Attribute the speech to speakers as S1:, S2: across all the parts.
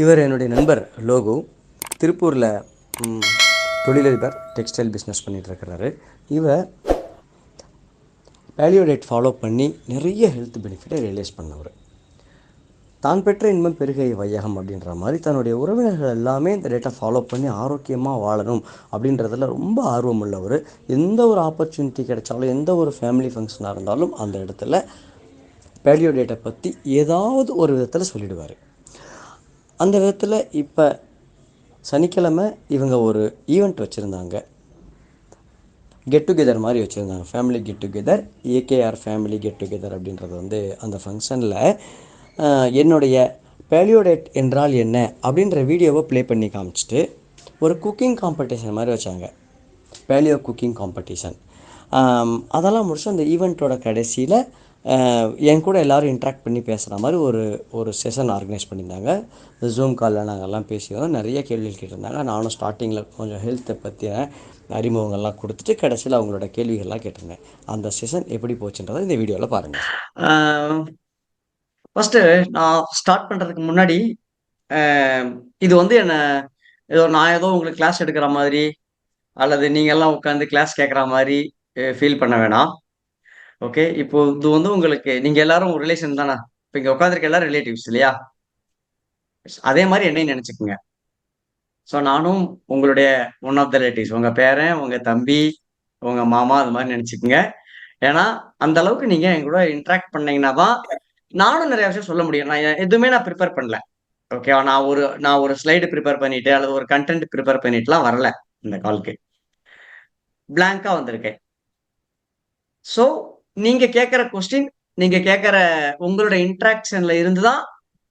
S1: இவர் என்னுடைய நண்பர் லோகு. திருப்பூரில் தொழிலதிபர், டெக்ஸ்டைல் பிஸ்னஸ் பண்ணிகிட்ருக்கிறாரு. இவர் வேல்யூ டயட் ஃபாலோ பண்ணி நிறைய ஹெல்த் பெனிஃபிட்டை ரியலைஸ் பண்ணவர். தான் பெற்ற இன்பம் பெருகை வையகம் அப்படின்ற மாதிரி தன்னுடைய உறவினர்கள் எல்லாமே இந்த டேட்டை ஃபாலோ பண்ணி ஆரோக்கியமாக வாழணும் அப்படின்றதில் ரொம்ப ஆர்வம் உள்ளவர். எந்த ஒரு ஆப்பர்ச்சுனிட்டி கிடைச்சாலும், எந்த ஒரு ஃபேமிலி ஃபங்க்ஷனாக இருந்தாலும் அந்த இடத்துல பேலியோ டேட்டை பற்றி ஏதாவது ஒரு விதத்தில் சொல்லிடுவார். அந்த விதத்தில் இப்போ சனிக்கிழமை இவங்க ஒரு ஈவெண்ட் வச்சுருந்தாங்க, கெட் டுகெதர் மாதிரி வச்சுருந்தாங்க, family get together, AKR family get together அப்படின்றது அந்த ஃபங்க்ஷனில் என்னுடைய பேலியோ டயட் என்றால் என்ன அப்படின்ற வீடியோவை ப்ளே பண்ணி காமிச்சிட்டு ஒரு குக்கிங் காம்படிஷன் மாதிரி வச்சாங்க, பேலியோ குக்கிங் காம்படிஷன். அதெல்லாம் முடிச்சு அந்த ஈவெண்ட்டோட கடைசியில் என் கூட எல்லோரும் இன்ட்ராக்ட் பண்ணி பேசுகிற மாதிரி ஒரு செஷன் ஆர்கனைஸ் பண்ணியிருந்தாங்க. ஜூம் காலில் நாங்கள்லாம் பேசியிருந்தோம். நிறைய கேள்விகள் கேட்டிருந்தாங்க. நானும் ஸ்டார்டிங்கில் கொஞ்சம் ஹெல்த்தை பற்றின அறிமுகங்கள்லாம் கொடுத்துட்டு கடைசியில் அவங்களோட கேள்விகள்லாம் கேட்டிருந்தேன். அந்த செஷன் எப்படி போச்சுன்றதை இந்த வீடியோவில் பாருங்கள். ஃபஸ்ட்டு நான் ஸ்டார்ட் பண்ணுறதுக்கு முன்னாடி இது என்ன ஏதோ உங்களுக்கு கிளாஸ் எடுக்கிற மாதிரி அல்லது நீங்கள்லாம் உட்காந்து கிளாஸ் கேட்குற மாதிரி ஃபீல் பண்ண வேணாம். ஓகே, இப்போ இது உங்களுக்கு நீங்கள் எல்லாரும் ஒரு ரிலேஷன் தானே? இப்போ இங்கே உட்காந்துருக்க எல்லாரும் ரிலேட்டிவ்ஸ் இல்லையா? அதே மாதிரி என்னையும் நினச்சிக்கோங்க. ஸோ நானும் உங்களுடைய ஒன் ஆஃப் த ரிலேட்டிவ்ஸ், உங்கள் பேரன், உங்கள் தம்பி, உங்கள் மாமா, அது மாதிரி நினச்சிக்கோங்க. ஏன்னா அந்த அளவுக்கு நீங்கள் என் கூட இன்ட்ராக்ட் பண்ணீங்கன்னா தான் நானும் நிறைய விஷயம் சொல்ல முடியும். நான் எதுவுமே ப்ரிப்பேர் பண்ணல. ஓகேவா? நான் ஒரு ஸ்லைடு ப்ரிப்பேர் பண்ணிட்டு அல்லது ஒரு கண்டென்ட் ப்ரிப்பேர் பண்ணிட்டுலாம் வரல இந்த காலுக்கு. பிளாங்கா வந்திருக்கேன். ஸோ நீங்க கேட்கிற கொஸ்டின், நீங்க கேட்கிற உங்களோட இன்ட்ராக்ஷன்ல இருந்து தான்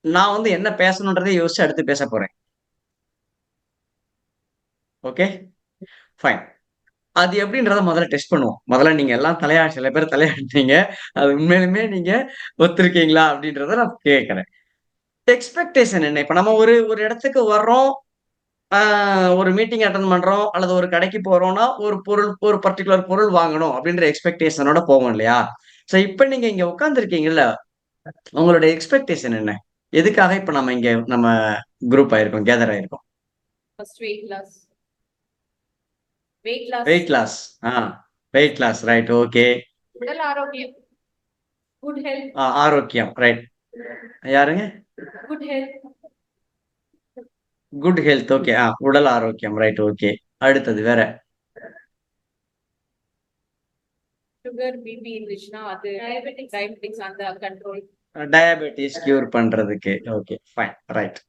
S1: நான் என்ன பேசணுன்றதை யோசிச்சு அடுத்து பேச போறேன். Okay, fine. அது எப்படின்றத முதல்ல டெஸ்ட் பண்ணுவோம். முதல்ல நீங்க எல்லாம் சில பேர் தலையாட்டுறீங்க. அது உண்மையிலுமே நீங்க ஒத்துருக்கீங்களா அப்படின்றத நான் கேட்கிறேன். எக்ஸ்பெக்டேஷன் என்ன? இப்ப நம்ம ஒரு இடத்துக்கு வர்றோம், ஒரு மீட்டிங் அட்டெண்ட் பண்றோம் அல்லது ஒரு கடைக்கு போறோம்னா, ஒரு பர்ட்டிகுலர் பொருள் வாங்கணும் அப்படின்ற எக்ஸ்பெக்டேஷனோட போவோம் இல்லையா? சோ இப்ப நீங்க இங்க உட்கார்ந்திருக்கீங்கல்ல, உங்களோட எக்ஸ்பெக்டேஷன் என்ன? எதுக்காக இப்ப நம்ம குரூப் ஆயிருக்கோம், கேதர் ஆயிருக்கோம்?
S2: First weight loss. Weight loss.
S1: Weight loss. Weight loss. Right. Okay.
S2: உடல் ஆரோக்கியம். Good health.
S1: ஆரோக்கியம். ரைட். யாருங்க?
S2: Good health.
S1: Good health. Okay. உடல் ஆரோக்கியம். ரைட். ஓகே. அடுத்தது வேற?
S2: சுகர், பிபி இருந்துச்சுன்னா அது டயபெட்டிக்ஸ் அந்த கண்ட்ரோல்.
S1: டயபெட்டிஸ் கியூர் பண்றதுக்கு. Okay, fine. Right.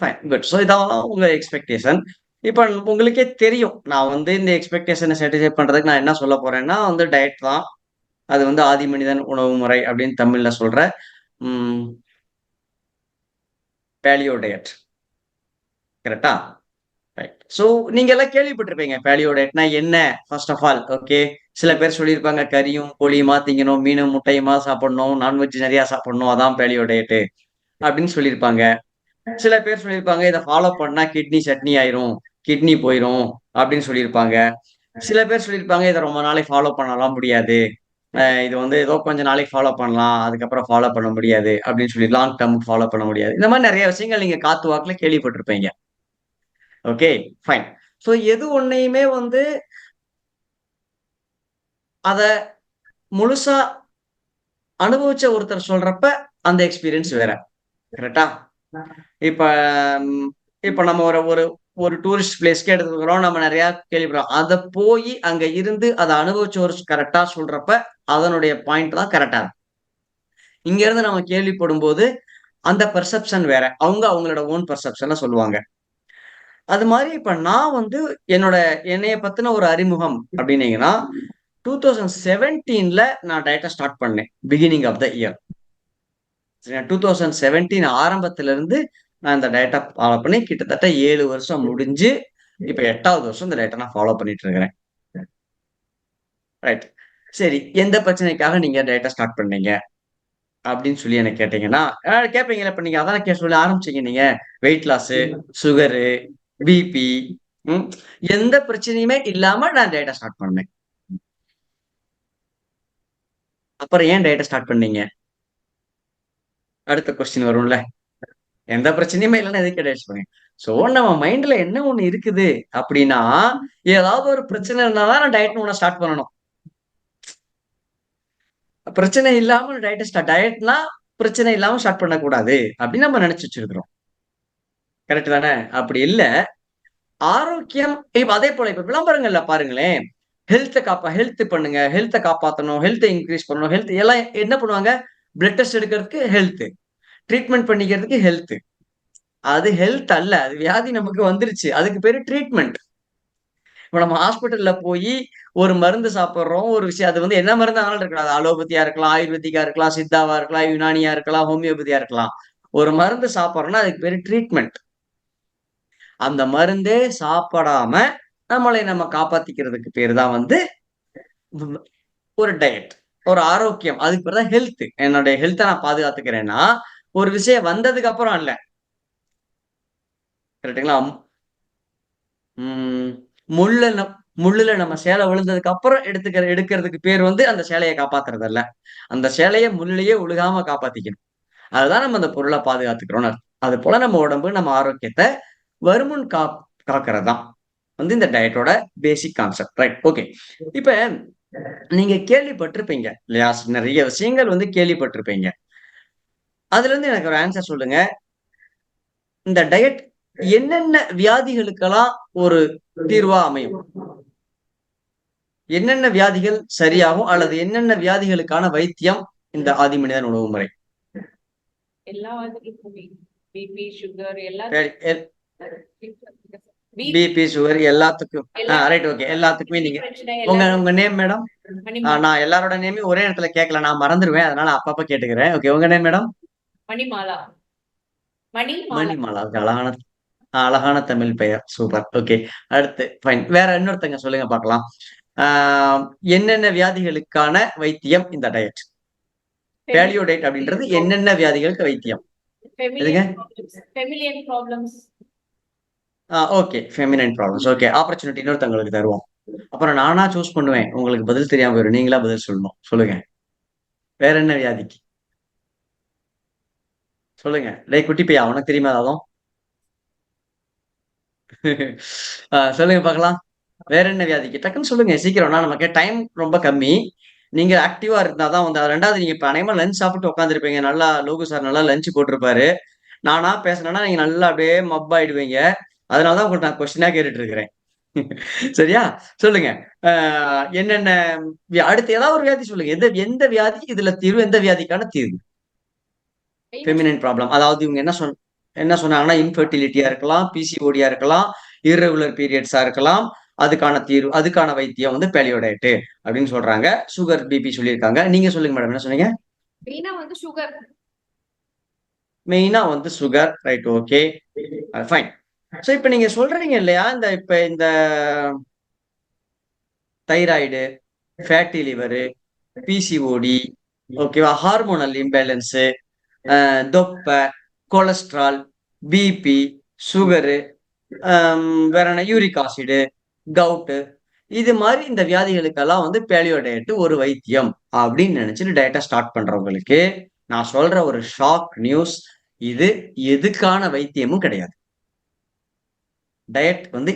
S1: Fine. Good. So இதான் உங்க எக்ஸ்பெக்டேஷன். இப்ப உங்களுக்கே தெரியும், நான் இந்த எக்ஸ்பெக்டேஷனை சாட்டிஸ்ஃபை பண்றதுக்கு நான் என்ன சொல்ல போறேன்னா டயட் தான். அது ஆதி மனிதன் உணவு முறை அப்படின்னு தமிழ்ல சொல்ற பேலியோ டயட். கரெக்டா? ரைட். ஸோ நீங்க எல்லாம் கேள்விப்பட்டிருப்பீங்க பேலியோ டயட்னா என்ன. ஃபர்ஸ்ட் ஆஃப் ஆல், ஓகே, சில பேர் சொல்லியிருப்பாங்க கறியும் கோழியுமா திங்கணும், மீனும் முட்டையுமா சாப்பிடணும், நான்வெஜ் நிறைய சாப்பிடணும், அதான் பேலியோ டயட்டு அப்படின்னு சொல்லியிருப்பாங்க. சில பேர் சொல்லியிருப்பாங்க இதை ஃபாலோ பண்ணா கிட்னி சட்னி ஆயிரும், கிட்னி போயிரும் அப்படின்னு சொல்லியிருப்பாங்க. சில பேர் சொல்லியிருப்பாங்க இதை ரொம்ப நாளைக்கு ஃபாலோ பண்ணலாம் முடியாது, இது ஏதோ கொஞ்ச நாளைக்கு ஃபாலோ பண்ணலாம், அதுக்கப்புறம் ஃபாலோ பண்ண முடியாது அப்படின்னு சொல்லி லாங் டேர்முக்கு ஃபாலோ பண்ண முடியாது. இந்த மாதிரி நிறைய விஷயங்கள் நீங்க காத்து வாக்குல கேள்விப்பட்டிருப்பீங்க. Okay, fine. ஸோ எது ஒன்னையுமே அத முழுசா அனுபவிச்ச ஒருத்தர் சொல்றப்ப அந்த எக்ஸ்பீரியன்ஸ் வேற. கரெக்டா? இப்ப இப்ப நம்ம ஒரு ஒரு ஒரு டூரிஸ்ட் பிளேஸ்க்கு எடுத்துக்கிறோம், நம்ம நிறைய கேள்விப்படுறோம். அத போய் அங்க இருந்து அதை அனுபவிச்ச ஒரு கரெக்டா சொல்றப்ப அதனுடைய பாயிண்ட் தான் கரெக்டா இருக்கும். இங்க இருந்து நம்ம கேள்விப்படும் போது அந்த பெர்செப்ஷன் வேற. அவங்களோட ஓன் பெர்செப்ஷன்ல சொல்லுவாங்க. அது மாதிரி இப்ப நான் என்னைய பத்தின ஒரு அறிமுகம் அப்படின்னீங்கன்னா 2017ல நான் டயட்டை ஸ்டார்ட் பண்ணேன். Beginning of the year. 2017 ஆரம்பத்துல இருந்து நான் இந்த டயட்டை ஃபாலோ பண்ணி கிட்டத்தட்ட 7 வருஷம் முடிஞ்சு இப்ப 8வது வருஷம் இந்த டயட்டை நான் ஃபாலோ பண்ணிட்டு இருக்கிறேன். ரைட். சரி, எந்த பிரச்சனைக்காக நீங்க டயட்டை ஸ்டார்ட் பண்ணீங்க அப்படின்னு சொல்லி எனக்கு கேட்டீங்கன்னா கேட்பீங்களா? இப்ப நீங்க அதான் சொல்லி ஆரம்பிச்சீங்க. நீங்க வெயிட் லாஸ், சுகரு, பிபி, எந்த பிரச்சனையுமே இல்லாம நான் டயட்டை ஸ்டார்ட் பண்ணேன். அப்புறம் ஏன் டயட்டை ஸ்டார்ட் பண்ணீங்க? அடுத்த கொஸ்டின் வரும்ல. எந்த பிரச்சனையுமே இல்லைன்னா எதுக்கு அட்வைஸ் பண்ணுங்க. சோ நம்ம மைண்ட்ல என்ன ஒண்ணு இருக்குது அப்படின்னா, ஏதாவது ஒரு பிரச்சனை இருந்தாதான் நான் டயட்னு ஒண்ண ஸ்டார்ட் பண்ணணும். பிரச்சனை இல்லாம டயட்னா பிரச்சனை இல்லாம ஸ்டார்ட் பண்ணக்கூடாது அப்படின்னு நம்ம நினைச்சு வச்சிருக்கிறோம். கரெக்ட் தானே? அப்படி இல்ல. ஆரோக்கியம் இப்ப அதே போல இப்ப விளம்பரங்கள்ல பாருங்களேன். ஹெல்த் பண்ணுங்க. ஹெல்த்த காப்பாத்தணும். ஹெல்த்த இன்கிரீஸ் பண்ணணும். ஹெல்த் எல்லாம் என்ன பண்ணுவாங்க? பிளட் டெஸ்ட் எடுக்கிறதுக்கு ஹெல்த். ட்ரீட்மெண்ட் பண்ணிக்கிறதுக்கு ஹெல்த். அது ஹெல்த் அல்ல. அது வியாதி நமக்கு வந்துருச்சு. அதுக்கு பேரு ட்ரீட்மெண்ட். இப்ப நம்ம ஹாஸ்பிட்டல்ல போயி ஒரு மருந்து சாப்பிடுறோம். ஒரு விஷயம் அது வந்து என்ன மருந்தா வேணாலும் இருக்கலாம். அது அலோபதியா இருக்கலாம், ஆயுர்வேதிக்கா இருக்கலாம், சித்தாவா இருக்கலாம், யுனானியா இருக்கலாம், ஹோமியோபதியா இருக்கலாம். ஒரு மருந்து சாப்பிடுறோம்னா அதுக்கு பேரு ட்ரீட்மெண்ட். அந்த மருந்தே சாப்பிடாம நம்மளை நம்ம காப்பாத்திக்கிறதுக்கு பேரு தான் வந்து ஒரு டயட். ஒரு ஆரோக்கியம். அதுக்கு பேரு தான் ஹெல்த். என்னுடைய ஹெல்த்த நான் பாதுகாத்துக்கிறேன்னா, ஒரு விஷயம் வந்ததுக்கு அப்புறம் இல்ல. கரெக்ட்டுங்களா? ம். முள்ள நம் முள்ளுல நம்ம சேலை விழுந்ததுக்கு அப்புறம் எடுக்கிறதுக்கு பேர் வந்து அந்த சேலைய காப்பாத்துறது அல்ல. அந்த சேலைய முள்ளிலேயே விழுகாம காப்பாத்திக்கணும். அதுதான் நம்ம அந்த பொருள பாதுகாத்துக்கிறோம்னு அர்த்தம். அதுபோல நம்ம உடம்பு, நம்ம ஆரோக்கியத்த வருமுன் காக்கிறது தான் வந்து இந்த டயட்டோட பேசிக் கான்செப்ட். ரைட். ஓகே. இப்ப நீங்க கேள்விப்பட்டிருப்பீங்க இல்லையா? நெறைய விஷயங்கள் வந்து கேள்விப்பட்டிருப்பீங்க. அதுலருந்து எனக்கு ஒரு ஆன்ஸர் சொல்லுங்க. இந்த டயட் என்னென்ன வியாதிகளுக்கெல்லாம் ஒரு தீர்வா அமையும்? என்னென்ன வியாதிகள் சரியாகும்? அல்லது என்னென்ன வியாதிகளுக்கான வைத்தியம் இந்த ஆதிமனிதன் உணவு முறை?
S2: எல்லா பிபி, சுகர்
S1: சரி,
S2: எல்லாத்துக்கும்
S1: பிபி, சுகர் எல்லாத்துக்கும். ரைட். ஓகே. எல்லாத்துக்குமே நீங்க
S2: பிரச்சனை
S1: உங்க நேம் மேடம்? நான் எல்லாரோட நேமையும் ஒரே இடத்துல கேட்கல. நான் மறந்துருவேன். அதனால அப்பப்ப கேட்டுக்கிறேன். ஓகே. உங்க நேம் மேடம்?
S2: மணிமாலா.
S1: மணிமாலா. அழகான அழகான தமிழ் பெயர். சூப்பர். ஓகே. அடுத்து ஃபைன். வேற இன்னொருத்தங்க சொல்லுங்க பார்க்கலாம். ஆ என்னென்ன வியாதிகளுக்கான வைத்தியம் இந்த டயட்? பேலியோ டயட் அப்படின்றது என்னென்ன வியாதிகளுக்கு வைத்தியம்? எதுங்க?
S2: Familial problems.
S1: Okay. Feminine problems. Okay. Opportunity இன்னொருத்தவங்களுக்கு தருவோம். அப்புறம் நானா சூஸ் பண்ணுவேன். உங்களுக்கு பதில் தெரியாம போயிரும். நீங்களா பதில் சொல்லணும். சொல்லுங்க. வேற என்ன வியாதிக்கு? சொல்லுங்க. டேய் குட்டி பையா உனக்கு தெரியுமா அதுவும்? சொல்லுங்க பார்க்கலாம். வேற என்ன வியாதிக்கு? டக்குன்னு சொல்லுங்க. சீக்கிரம். நமக்கு டைம் ரொம்ப கம்மி. நீங்க ஆக்டிவா இருந்தா தான் வந்து 2வது நீங்க இப்ப அநேகமா லஞ்ச் சாப்பிட்டு உட்கார்ந்திருப்பீங்க. நல்லா லோகு சார் நல்லா லஞ்ச் போட்டிருப்பாரு. நானா பேசுனேன்னா நீங்க நல்லா அப்படியே மப்பாயிடுவீங்க. அதனால தான் உங்கள்ட்ட நான் கொஸ்டினா கேட்டுட்டு இருக்கிறேன். சரியா? சொல்லுங்க. அ என்னென்ன அடுத்து ஏதாவது ஒரு வியாதி சொல்லுங்க. எந்த வியாதி இதுல தீர்வு? எந்த வியாதிக்கான தீர்வு? Feminine problem. அதாவது இவங்க என்ன சொன்னாங்கன்னா, இன்ஃபெர்டிலிட்டியா இருக்கலாம், பிசிஓடியா இருக்கலாம், இர்ரெகுலர் பீரியட்ஸா இருக்கலாம். அதுக்கான வைத்தியம் வந்து பேலியோ டயட் அப்படின்னு சொல்றாங்க. சுகர், பிபி சொல்லியிருக்காங்க. நீங்க சொல்லுங்க மேடம். என்ன சொன்னீங்க?
S2: மெயினா வந்து சுகர்.
S1: மெயினா வந்து sugar. Right. Okay. Fine. So இப்ப நீங்க சொல்றீங்க இல்லையா? இந்த தைராய்டு, ஃபேட்டி லிவரு, பிசிஓடி, ஓகேவா? ஹார்மோனல் இம்பேலன்ஸ், தொப்பை, கொலஸ்ட்ரால், பிபி, சுகரு, வேற என்ன யூரிக் ஆசிடு, கவுட்டு இது மாதிரி இந்த வியாதிகளுக்கெல்லாம் வந்து பேலியோ டயட் ஒரு வைத்தியம் அப்படின்னு நினைச்சிட்டு டயட்டை ஸ்டார்ட் பண்றவங்களுக்கு நான் சொல்ற ஒரு ஷாக் நியூஸ். இது எதுக்கான வைத்தியமும் கிடையாது. டயட் வந்து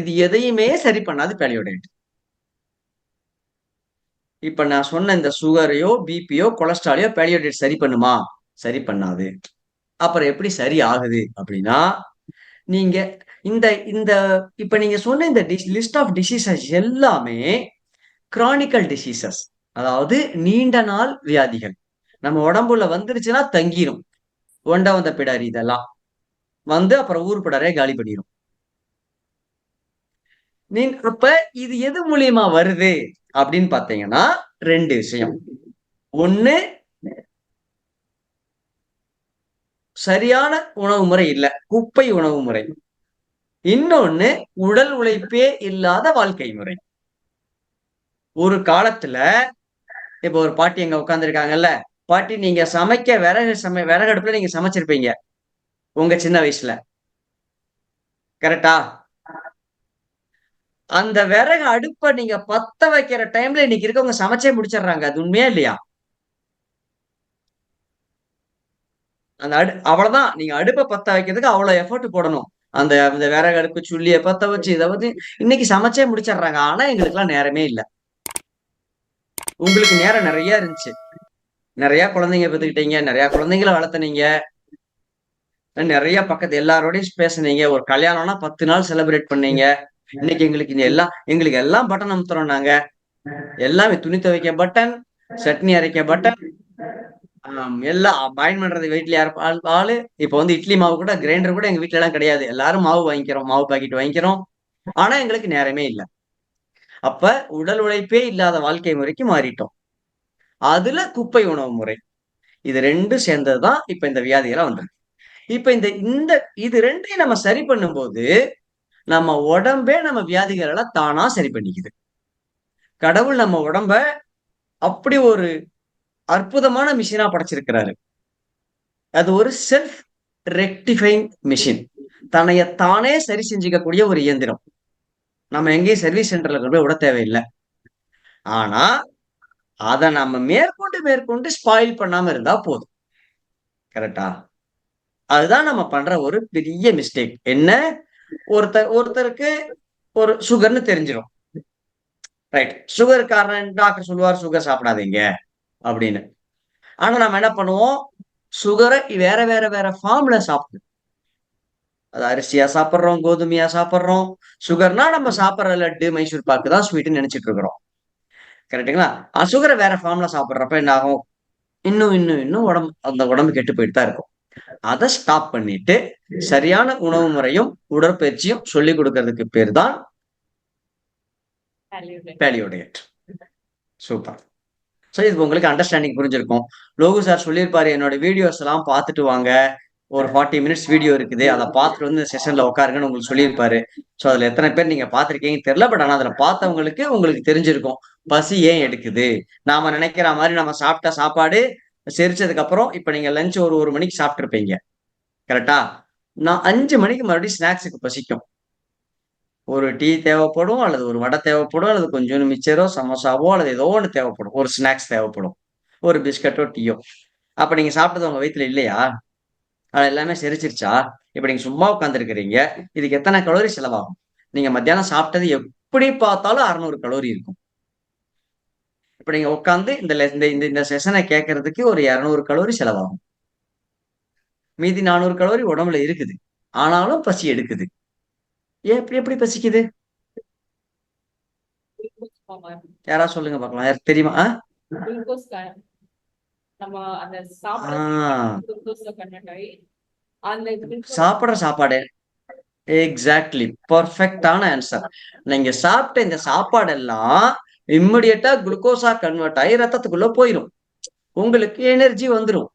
S1: இது எதையுமே சரி பண்ணாது பேலியோ டயட். இப்ப நான் சொன்ன இந்த சுகரையோ, பிபியோ, கொலஸ்ட்ராலையோ பேலியோ டயட் சரி பண்ணுமா? சரி பண்ணாது. அப்புறம் எப்படி சரி ஆகுது அப்படின்னா, நீங்க இந்த இந்த இப்ப நீங்க சொன்ன இந்த லிஸ்ட் ஆஃப் டிசீசஸ் எல்லாமே கிரானிக்கல் டிசீசஸ். அதாவது நீண்ட நாள் வியாதிகள். நம்ம உடம்புல வந்துருச்சுன்னா தங்கிரும். ஒண்ட வந்த பிடாரி இதெல்லாம். வந்து அப்புறம் ஊர் பிடாரே காலி பண்ணிரும். அப்ப இது எது மூலியமா வருது அப்படின்னு பாத்தீங்கன்னா 2 விஷயம். ஒண்ணு சரியான உணவு முறை இல்ல. குப்பை உணவு முறை. இன்னொன்னு உடல் உழைப்பே இல்லாத வாழ்க்கை முறை. ஒரு காலத்துல இப்ப ஒரு பாட்டி அங்க உட்கார்ந்திருக்காங்கல்ல. பாட்டி நீங்க சமைக்க விறகு அடுப்புல நீங்க சமைச்சிருப்பீங்க. உங்க சின்ன வயசுல. கரெக்ட்டா? அந்த விறகு அடுப்ப நீங்க பத்த வைக்கிற டைம்ல இன்னைக்கு இருக்கவங்க சமைச்சே முடிச்சிடுறாங்க. அது உண்மையா இல்லையா? அந்த அவ்வளவுதான். நீங்க அடுப்பை பத்த வைக்கிறதுக்கு அவ்வளவு எஃபர்ட் போடணும். அந்த அந்த விறகு அடுப்பு சுள்ளிய பத்த வச்சு இதை வந்து இன்னைக்கு சமைச்சே முடிச்சிடுறாங்க. ஆனா எங்களுக்கு எல்லாம் நேரமே இல்லை. உங்களுக்கு நேரம் நிறைய இருந்துச்சு. நிறைய குழந்தைங்க பெத்துக்கிட்டீங்க, நிறைய குழந்தைங்களை வளர்த்துனீங்க, நிறைய பக்கத்து எல்லாரோடையும் பேசுனீங்க. ஒரு கல்யாணம்னா 10 நாள் செலிப்ரேட் பண்ணீங்க. இன்னைக்கு எங்களுக்கு எல்லாம் பட்டன் அமுத்துறோம் நாங்க. எல்லாமே துணி துவைக்க பட்டன், சட்னி அரைக்க பட்டன், எல்லாம் பாயின் பண்றது வீட்டுல யார் ஆளு. இப்ப வந்து இட்லி மாவு கூட கிரைண்டர் கூட எங்க வீட்டுல எல்லாம் கிடையாது. எல்லாரும் மாவு வாங்கிக்கிறோம், மாவு பாக்கெட் வாங்கிக்கிறோம். ஆனா எங்களுக்கு நேரமே இல்லை. அப்ப உடல் உழைப்பே இல்லாத வாழ்க்கை முறைக்கு மாறிட்டோம். அதுல குப்பை உணவு முறை, இது ரெண்டும் சேர்ந்ததுதான் இப்ப இந்த வியாதியெல்லாம் வந்திருக்கு. இப்ப இந்த இந்த இது ரெண்டையும் நம்ம சரி பண்ணும்போது நம்ம உடம்பே நம்ம வியாதிகள் எல்லாம் தானா சரி பண்ணிக்குது. கடவுள் நம்ம உடம்ப அப்படி ஒரு அற்புதமான மிஷினா படைச்சிருக்கிறாரு. அது ஒரு செல்ஃப் ரெக்டிஃபைங் மிஷின். தன்னைய தானே சரி செஞ்சுக்கக்கூடிய ஒரு இயந்திரம். நம்ம எங்கேயும் சர்வீஸ் சென்டர்ல கொண்டு போய் விட தேவையில்லை. ஆனா அதை நம்ம மேற்கொண்டு மேற்கொண்டு ஸ்பாயில் பண்ணாம இருந்தா போதும். கரெக்டா? அதுதான் நம்ம பண்ற ஒரு பெரிய மிஸ்டேக். என்ன, ஒருத்தருக்கு ஒரு சுகர்னு தெரிஞ்சிடும். ரைட், சுகர் காரணம் டாக்டர் சொல்லுவார் சுகர் சாப்பிடாதீங்க அப்படின்னு. ஆனா நம்ம என்ன பண்ணுவோம், சுகரை வேற வேற வேற ஃபார்ம்ல சாப்பிடுவோம். அது அரிசியா சாப்பிடுறோம், கோதுமையா சாப்பிடுறோம். சுகர்னா நம்ம சாப்பிடுற லட்டு மைசூர் பாக்கு தான் ஸ்வீட்னு நினைச்சிட்டு இருக்கிறோம். கரெக்டுங்களா? சுகரை வேற ஃபார்ம்ல சாப்பிடுறப்ப என்ன ஆகும், இன்னும் இன்னும் இன்னும் அந்த உடம்பு கெட்டு போயிட்டு தான் இருக்கும். அதை ஸ்டாப் பண்ணிட்டு சரியான உணவு முறையும் உடற்பயிற்சியும் சொல்லி கொடுக்கறதுக்கு பேர் தான் பேலியோ டயட். சூப்பர். ஸோ இது உங்களுக்கு அண்டர்ஸ்டாண்டிங் புரிஞ்சிருக்கும். லோகு சார் சொல்லியிருப்பாரு, என்னோட வீடியோஸ் எல்லாம் பார்த்துட்டு வாங்க, ஒரு 40 மினிட்ஸ் வீடியோ இருக்குது, அதை பார்த்துட்டு வந்து செஷன்ல உட்காருங்கன்னு உங்களுக்கு சொல்லியிருப்பாரு. ஸோ அதுல எத்தனை பேர் நீங்க பார்த்திருக்கீங்கன்னு தெரியல. பட் ஆனா அதுல பார்த்தவங்களுக்கு உங்களுக்கு தெரிஞ்சிருக்கும் பசி ஏன் எடுக்குது. நாம நினைக்கிற மாதிரி நம்ம சாப்பிட்ட சாப்பாடு செரிச்சதுக்கு அப்புறம் இப்ப நீங்க லஞ்ச் ஒரு மணிக்கு சாப்பிட்டு இருப்பீங்க. கரெக்டா? நான் 5 மணிக்கு மறுபடியும் ஸ்நாக்ஸுக்கு பசிக்கும். ஒரு டீ தேவைப்படும், அல்லது ஒரு வடை தேவைப்படும், அல்லது கொஞ்சோண்டு மிச்சரோ சமோசாவோ அல்லது ஏதோ ஒன்று தேவைப்படும். ஒரு ஸ்நாக்ஸ் தேவைப்படும், ஒரு பிஸ்கட்டோ டீயோ. அப்ப நீங்க சாப்பிட்டது உங்க வயித்துல இல்லையா? அது எல்லாமே செரிச்சிருச்சா? இப்ப நீங்க சும்மா உட்கார்ந்துருக்கிறீங்க. இதுக்கு எத்தனை கலோரி செலவாகும்? நீங்க மத்தியானம் சாப்பிட்டது எப்படி பார்த்தாலும் 600 கலோரி இருக்கும். இப்ப நீங்க உட்கார்ந்து இந்த இந்த இந்த செஷனை கேட்கறதுக்கு ஒரு 200 கலோரி செலவாகும். மீதி 400 கலோரி உடம்புல இருக்குது. ஆனாலும் பசி எடுக்குது. ஏன் எப்படி எப்படி பசிக்குது? யாராவது சொல்லுங்க பார்க்கலாம். யாருக்கு தெரியுமா?
S2: நம்ம அந்த
S1: சாப்பிடுற சாப்பாடு எக்ஸாக்ட்லி பர்ஃபெக்டான ஆன்சர். நீங்க சாப்பிட்ட இந்த சாப்பாடெல்லாம் இம்மிடியட்டா குளுக்கோஸா கன்வெர்ட் ஆகி ரத்தத்துக்குள்ள போயிடும். உங்களுக்கு எனர்ஜி வந்துடும்.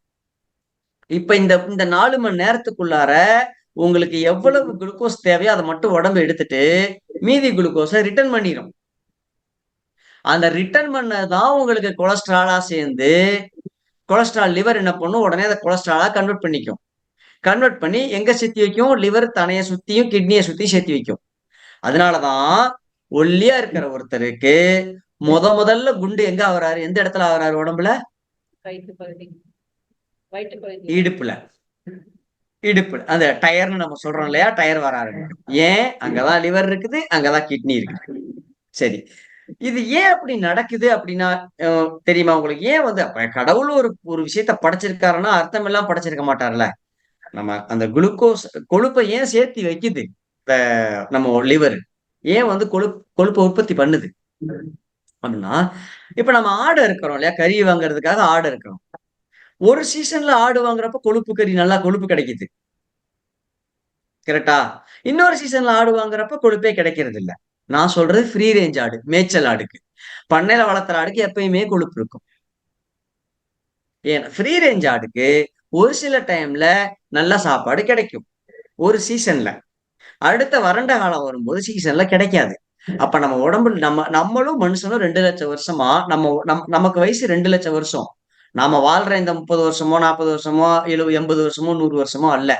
S1: இப்ப இந்த 4 மணி நேரத்துக்குள்ளார உங்களுக்கு எவ்வளவு குளுக்கோஸ் தேவையோ அதை மட்டும் உடம்பு எடுத்துட்டு மீதி குளுக்கோஸை ரிட்டர்ன் பண்ணிடும். அந்த ரிட்டர்ன் பண்ணதான் உங்களுக்கு கொலஸ்ட்ராலா சேர்ந்து கொலஸ்ட்ரால் லிவர் என்ன பண்ணும், உடனே அதை கொலஸ்ட்ராலா கன்வெர்ட் பண்ணிக்கும். கன்வெர்ட் பண்ணி எங்க சேர்த்தி வைக்கும், லிவர் தனைய சுத்தியும் கிட்னியை சுத்தி சேர்த்தி வைக்கும். அதனாலதான் ஒல்லியா இருக்கிற ஒருத்தருக்கு முதல்ல குண்டு எங்க ஆகுறாரு, எந்த இடத்துல ஆகுறாரு உடம்புல? இடுப்புல. இடுப்பு அந்த டயர்னு நம்ம சொல்றோம் இல்லையா, டயர் வர ஆரம்பிக்கும். ஏன்? அங்கதான் லிவர் இருக்குது, அங்கதான் கிட்னி இருக்குது. சரி, இது ஏன் அப்படி நடக்குது அப்படின்னா தெரியுமா உங்களுக்கு? ஏன் வந்து அப்ப கடவுள் ஒரு விஷயத்த படைச்சிருக்காருன்னா அர்த்தம் எல்லாம் படைச்சிருக்க மாட்டார்ல. நம்ம அந்த குளுக்கோஸ் கொழுப்பை ஏன் சேர்த்தி வைக்குது நம்ம லிவர்? ஏன் வந்து கொழுப்பை உற்பத்தி பண்ணுது அப்படின்னா, இப்ப நம்ம ஆடு இருக்கிறோம் இல்லையா, கறி வாங்குறதுக்காக ஆடு இருக்கிறோம். ஒரு சீசன்ல ஆடு வாங்குறப்ப கொழுப்பு கறி நல்லா கொழுப்பு கிடைக்குது. கரெக்டா? இன்னொரு சீசன்ல ஆடு வாங்குறப்ப கொழுப்பே கிடைக்கிறது இல்ல. நான் சொல்றது ஃப்ரீ ரேஞ்ச் ஆடு, மேய்ச்சல் ஆடுக்கு. பண்ணையில வளர்த்துற ஆடுக்கு எப்பயுமே கொழுப்பு இருக்கும். ஏன்னா ஃப்ரீ ரேஞ்ச் ஆடுக்கு ஒரு சில டைம்ல நல்ல சாப்பாடு கிடைக்கும் ஒரு சீசன்ல. அடுத்த வறண்ட காலம் வரும்போது சீசன்ல கிடைக்காது. அப்ப நம்ம உடம்பு நம்மளும் மனுஷனும் 2 லட்சம் வருஷமா நமக்கு வயசு 2 லட்சம் வருஷம். நாம வாழ்ற இந்த 30 வருஷமோ 40 வருஷமோ 80 வருஷமோ 100 வருஷமோ அல்ல.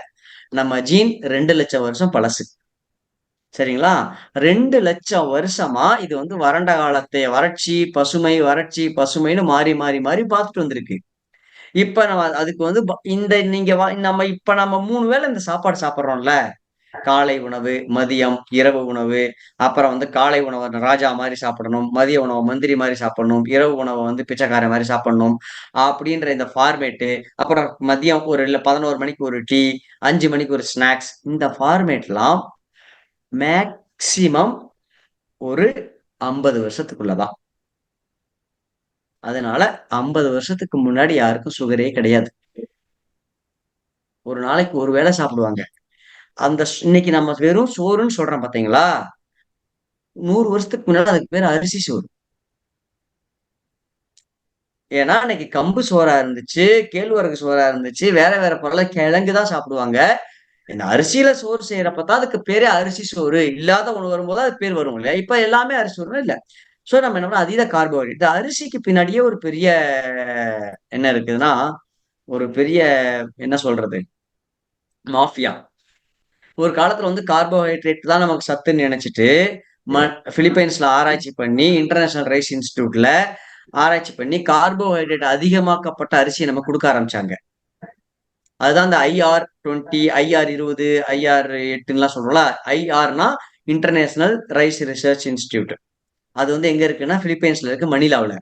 S1: நம்ம ஜீன் 2 லட்சம் வருஷம் பழசு. சரிங்களா? 2 லட்சம் வருஷமா இது வந்து வறண்ட காலத்தை வறட்சி பசுமை வறட்சி பசுமைன்னு மாறி மாறி மாறி பார்த்துட்டு வந்திருக்கு. இப்ப நம்ம அதுக்கு வந்து இந்த நீங்க நம்ம 3 வேளை இந்த சாப்பாடு சாப்பிடுறோம்ல. காலை உணவு, மதியம், இரவு உணவு, அப்புறம் வந்து காலை உணவ ராஜா மாரி சாப்பிடணும். மதிய உணவ மந்திரி மாரி சாப்பிடணும். இரவு உணவ வந்து பிச்சைக்காரன் மாரி சாப்பிடணும். அப்படின்ற இந்த ஃபார்மேட்டு, அப்புறம் மதியம் ஒரு இல்ல 11 மணிக்கு ஒரு டீ, 5 மணிக்கு ஒரு ஸ்நாக்ஸ். இந்த ஃபார்மேட்லாம் மேக்ஸிமம் ஒரு 50 வருஷத்துக்குள்ள தான். அதனால 50 வருஷத்துக்கு முன்னாடி யாருக்கும் சுகரே கிடையாது. ஒரு நாளைக்கு ஒரு வேளை சாப்பிடுவாங்க. இன்னைக்கு நம்ம வெறும் சோறுன்னு சொல்றோம் பாத்தீங்களா? 100 வருஷத்துக்கு முன்னாடி அதுக்கு பேரு அரிசி சோறு. ஏன்னா அன்னைக்கு கம்பு சோறா இருந்துச்சு, கேழ்வரகு சோறா இருந்துச்சு, வேற வேற பொருள கிழங்கு தான் சாப்பிடுவாங்க. இந்த அரிசியில சோறு செய்யறப்ப தான் அதுக்கு பேரே அரிசி சோறு. இல்லாத ஒண்ணு வரும்போது அது பேர் வரும் இல்லையா? இப்ப எல்லாமே அரிசி சோறுனா இல்ல. சோ நம்ம என்ன பண்ணோம் அதீத கார்போஹைட்ரேட். இந்த அரிசிக்கு பின்னாடியே ஒரு பெரிய என்ன இருக்குதுன்னா, ஒரு பெரிய என்ன சொல்றது? மாஃபியா. ஒரு காலத்துல வந்து கார்போஹைட்ரேட் தான் நமக்கு சத்துன்னு நினைச்சிட்டு, பிலிப்பைன்ஸ்ல ஆராய்ச்சி பண்ணி, இன்டர்நேஷனல் ரைஸ் இன்ஸ்டிடியூட்ல ஆராய்ச்சி பண்ணி, கார்போஹைட்ரேட் அதிகமாக்கப்பட்ட அரிசிய நமக்கு குடுக்க ஆரம்பிச்சாங்க. அதுதான் இந்த IR20, IR20, IR8ன்லாம் சொல்றோம்ல. IRனா இன்டர்நேஷனல் ரைஸ் ரிசர்ச் இன்ஸ்டிடியூட். அது வந்து எங்க இருக்குன்னா, பிலிப்பைன்ஸ்ல இருக்கு மணிலாவுல.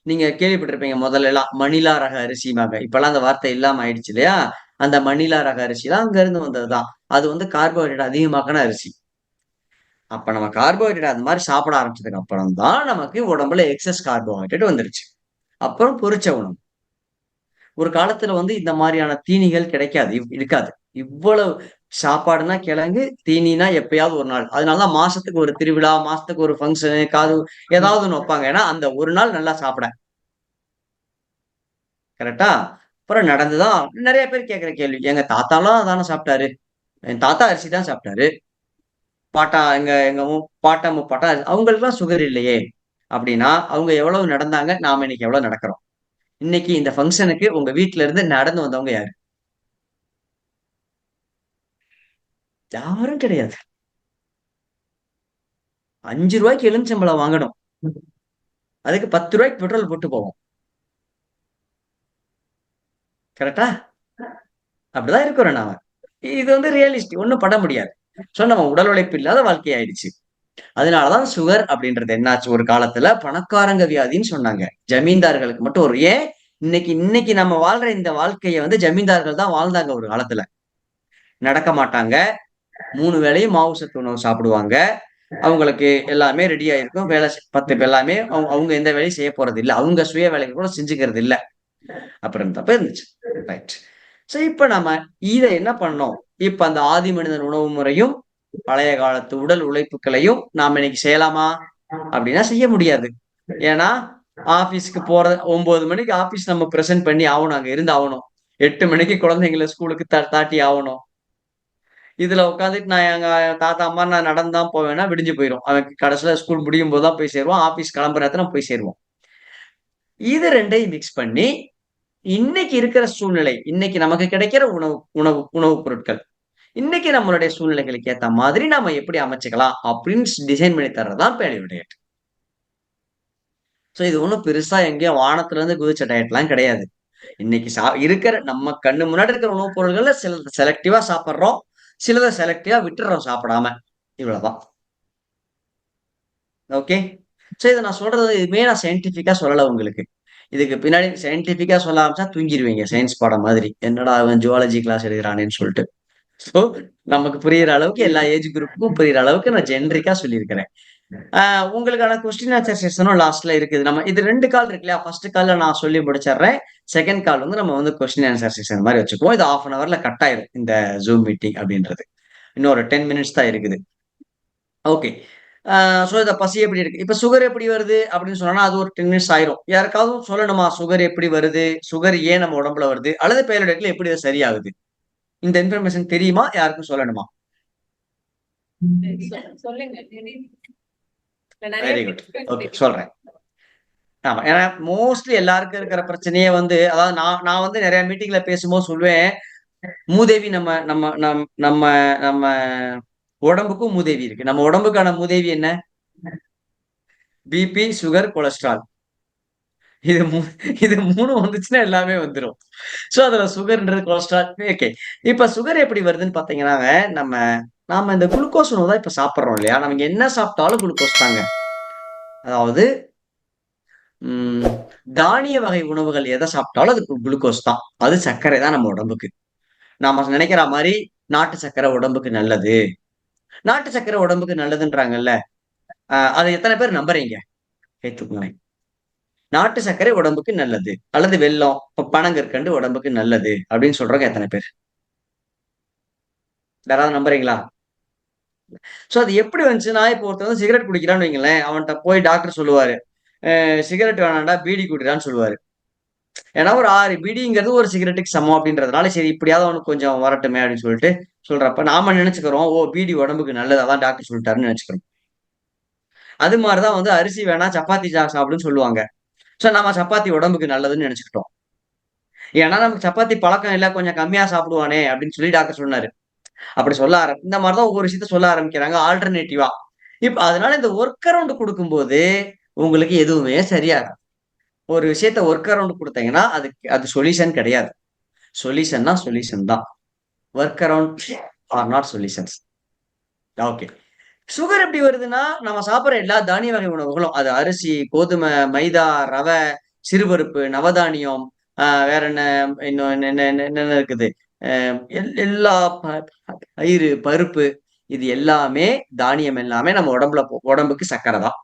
S1: நீங்க கேள்விப்பட்டிருப்பீங்க முதல்லலாம் மணிலா ரக அரிசிம்பாங்க. இப்பல்லாம் அந்த வார்த்தை இல்லாம ஆயிடுச்சு இல்லையா? அந்த மணிலா ரக அரிசிலாம் அங்க இருந்து வந்ததுதான். அது வந்து கார்போஹைட்ரேட் அதிகமாக்குன அரிசி. அப்ப நம்ம கார்போஹைட்ரேட் அது மாரி சாப்பிட ஆரம்பிச்சதுக்கு அப்புறம் தான் நமக்கு உடம்புல எக்ஸஸ் கார்போஹைட்ரேட் வந்துருச்சு. அப்புறம் பொரிச்ச உணவு. ஒரு காலத்துல வந்து இந்த மாரியான தீனிகள் கிடைக்காது. இருக்காது. இவ்வளவு சாப்பாடுனா கிழங்கு, தீனினா எப்பயாவது ஒரு நாள். அதனால தான் மாசத்துக்கு ஒரு திருவிழா, மாசத்துக்கு ஒரு ஃபங்ஷனு, ஏதாவது ஒண்ணு வைப்பாங்க. ஏன்னா, அந்த ஒரு நாள் நல்லா சாப்பிட. கரெக்ட்டா? அப்புறம் நடந்து தான் நெறைய பேர் கேட்கிற கேள்வி. எங்க தாத்தாலாம் அதானே சாப்பிட்டாரு. என் தாத்தா அரிசி தான் சாப்பிட்டாரு. எங்க எங்க பாட்டா, முப்பாட்டா அவங்களுக்கெல்லாம் சுகர் இல்லையே! அப்படின்னா, அவங்க எவ்வளவு நடந்தாங்க? நாம இன்னைக்கு எவ்வளவு நடக்கிறோம்? இன்னைக்கு இந்த ஃபங்ஷனுக்கு உங்க வீட்ல இருந்து நடந்து வந்தவங்க யாரு? யாரும் கிடையாது. ரூ. 5க்கு எலுமிச்சம்பழம் வாங்கணும். அதுக்கு ரூ. 10 பெட்ரோல் போட்டு போவோம். கரெக்ட்டா? அப்படிதான் இருக்கிறோம் நாம. இது வந்து ரியலிஸ்டிக். ஒண்ணும் பண்ண முடியாது. சோ நம்ம உடல் உழைப்பு இல்லாத வாழ்க்கை ஆயிடுச்சு. அதனால தான் சுகர் அப்படின்றது என்னாச்சு ஒரு காலத்துல பணக்காரங்க வியாதின்னு சொன்னாங்க. ஜமீன்தார்களுக்கு மட்டும் ஏன் இன்னைக்கு இன்னைக்கு நம்ம வாழ்ற இந்த வாழ்க்கைய வந்து ஜமீன்தார்கள் தான் வாழ்ந்தாங்க ஒரு காலத்துல. நடக்க மாட்டாங்க. 3 வேளையும் மாவு சத்து உணவு சாப்பிடுவாங்க. அவங்களுக்கு எல்லாமே ரெடியா இருக்கும். 10 எல்லாமே அவங்க எந்த வேலையும் செய்ய போறதில்ல. அவங்க சுய வேலைகள் கூட செஞ்சுக்கிறது இல்ல. அப்புறம் தப்ப இருந்துச்சு. ரைட். சோ இப்ப நம்ம இத என்ன பண்ணோம்? இப்ப அந்த ஆதி மனிதன் உணவு முறையும், பழைய காலத்து உடல் உழைப்புகளையும் நாம இன்னைக்கு செய்யலாமா? அப்படின்னா செய்ய முடியாது. ஏன்னா, ஆபீஸ்க்கு 9 மணிக்கு ஆபீஸ் நம்ம பிரசன்ட் பண்ணி ஆவணும். அங்க இருந்து ஆவணும். 8 மணிக்கு குழந்தைங்கள ஸ்கூலுக்கு தாட்டி ஆவணும். இதுல உட்காந்துட்டு நான் எங்க தாத்தா, அம்மா நான் நடந்து தான் போவேன்னா விடிஞ்சு போயிரும். அவன் கடைசியில ஸ்கூல் முடியும்போது தான் போய் சேருவான். ஆபீஸ் கிளம்புற நேரத்துல நம்ம போய் சேருவோம். இது 2யும் மிக்ஸ் பண்ணி, இன்னைக்கு இருக்கிற சூழ்நிலை, இன்னைக்கு நமக்கு கிடைக்கிற உணவு உணவு உணவுப் பொருட்கள். இன்னைக்கு நம்மளுடைய சூழ்நிலைகளுக்கு ஏத்த மாதிரி நாம எப்படி அமைச்சுக்கலாம் அப்படின்னு டிசைன் பண்ணி தர்றது தான் பேலியோ டயட். சோ இது ஒண்ணும் பெருசா எங்கேயும் வானத்துல இருந்து குதிச்ச டயட்லாம் கிடையாது. இன்னைக்கு இருக்கிற நம்ம கண்ணு முன்னாடி இருக்கிற உணவுப் பொருட்கள்ல சிலத செலக்டிவா சாப்பிடுறோம். சிலத செலக்டிவா விட்டுர்றோம் சாப்பிடாம. இவ்வளவுதான். ஓகே. சோ இத நான் சொல்றது இதுவுமே நான் சயின்டிஃபிக்கா சொல்லல உங்களுக்கு. இதுக்கு பின்னாடி சயின்டிஃபிக்கா சொல்ல ஆரம்பிச்சா தூங்கிருவீங்க. சயன்ஸ் பாடம் மாதிரி. என்னடா அவன் ஜூவாலஜி கிளாஸ் எடுக்குறானேன்னு சொல்லிட்டு. சோ நமக்கு புரியிற அளவுக்கு எல்லா ஏஜ் குரூப்புக்கும் புரியிற அளவுக்கு நான் ஜெனரிக்கா சொல்லியிருக்கிறேன். உங்களுக்கான கொஸ்டின் ஆன்சர் செஷனும் லாஸ்ட்ல இருக்குது. நம்ம இது 2 கால் இருக்கு இல்லையா? ஃபர்ஸ்ட் கால்ல நான் சொல்லி முடிச்சிடுறேன். செகண்ட் கால் வந்து நம்ம வந்து கொஸ்டின் ஆன்சர் செஷன் மாரி வச்சுக்குவோம். இது 1/2 அன் ஹவர்ல கட் ஆயிரும். இந்த Zoom மீட்டிங் அப்படின்றது. இன்னும் ஒரு 10 மினிட்ஸ் தான் இருக்குது. ஓகே. சோ இந்த பசி எப்படி இருக்கு? இப்ப சுகர் எப்படி வருது அப்படின்னு சொன்னோம்னா, அது ஒரு 10 மினிட்ஸ் ஆயிரும். யாருக்காவது சொல்லணுமா? சுகர் எப்படி வருது? சுகர் ஏன் நம்ம உடம்புல வருது? அல்லது பைலோடெக்ல எப்படி அது சரியாகுது? இந்த இன்ஃபர்மேஷன் தெரியுமா? யாருக்கும் சொல்லணுமா?
S2: சொல்லுங்க. நிறைய
S1: வெரி குட். ஓகே சொல்றேன். ஆமா. ஏன்னா மோஸ்ட்லி எல்லாருக்கும் இருக்கிற பிரச்சனையே வந்து அதாவது நான் நான் வந்து நெறைய மீட்டிங்ல பேசும்போது சொல்லுவேன். மூதேவி நம்ம நம்ம நம் நம்ம நம்ம உடம்புக்கும் மூதேவி இருக்கு. நம்ம உடம்புக்கான மூதேவி என்ன? BP, sugar, cholesterol.
S3: இது இது 3 வந்துச்சுன்னா எல்லாமே வந்துரும். சோ அதுல சுகர்ன்றது கொலஸ்ட்ரால் ஓகே. இப்ப சுகர் எப்படி வருதுன்னு பாத்தீங்கன்னாங்க, நம்ம நாம இந்த குளுக்கோஸ் உணவு தான் இப்ப சாப்பிடுறோம் இல்லையா? நமக்கு என்ன சாப்பிட்டாலும் குளுக்கோஸ் தாங்க. அதாவது ம் தானிய வகை உணவுகள் எத சாப்பிட்டாலும் அது குளுக்கோஸ் தான். அது சர்க்கரை தான் நம்ம உடம்புக்கு. நாம நினைக்கிற மாரி நாட்டு சர்க்கரை உடம்புக்கு நல்லது. நாட்டு சர்க்கரை உடம்புக்கு நல்லதுன்றாங்கல்ல. அத எத்தன பேர் நம்புறீங்க? கை தூக்குங்களேன். நாட்டு சர்க்கரை உடம்புக்கு நல்லது. அல்லது வெல்லம், பனங்கற்கண்டு உடம்புக்கு நல்லது அப்படின்னு சொல்றவங்க எத்தன பேர்? யாராவது நம்புறீங்களா? சோ அது எப்படி வந்துச்சுன்னா, இப்போ ஒருத்தன் வந்து சிகரெட் குடிக்கிறான்னு வைங்களேன், அவன்ட்ட போய் டாக்டர் சொல்லுவாரு. சிகரெட் வேணாம்டா, பீடி குடிடான்னு சொல்லுவாரு. ஏன்னா ஒரு 6 பீடிங்கிறது ஒரு சிகரெட்டுக்கு சமம் அப்படின்றதுனால, சரி இப்படியாவது அவனுக்கு கொஞ்சம் வரட்டுமே அப்படின்னு சொல்லிட்டு சொல்றப்ப, நாம நினைச்சுக்கிறோம், ஓ! பீடி உடம்புக்கு நல்லது. அதான் டாக்டர் சொல்லிட்டாருன்னு நினைச்சுக்கிறோம். அது மாரி தான் வந்து அரிசி வேணாம், சப்பாத்தி சாப்பிடுன்னு சொல்லுவாங்க. சோ நம்ம சப்பாத்தி உடம்புக்கு நல்லதுன்னு நினைச்சுக்கிட்டோம். ஏன்னா நமக்கு சப்பாத்தி பழக்கம் இல்ல, கொஞ்சம் கம்மியா சாப்பிடுவானே அப்படின்னு சொல்லி டாக்டர் சொன்னாரு. அப்படி சொல்ல இந்த மாரி தான் ஒவ்வொரு விஷயத்த சொல்ல ஆரம்பிக்கிறாங்க ஆல்டர்னேட்டிவா. இப்ப அதனால இந்த ஒர்க் அரவுண்ட் குடுக்கும்போது, உங்களுக்கு எதுவுமே சரியாகாது. ஒரு விஷயத்த ஒர்க் அரவுண்ட் குடுத்தீங்கன்னா, அது சொல்யூஷன் கிடையாது. சொல்யூஷன்னா சொல்யூஷன் தான். Work around or not solutions. Okay. Sugar எப்படி வருதுன்னா, நம்ம சாப்பிடுற எல்லா தானிய வகை உணவுகளும், அது அரிசி, கோதுமை, மைதா, ரவை, சிறுபருப்பு, நவதானியம், வேற என்ன இன்னும் என்னென்ன இருக்குது? அ எல்லா பயிறு, பருப்பு இது எல்லாமே தானியம் எல்லாமே நம்ம உடம்புக்கு சர்க்கரை தான்.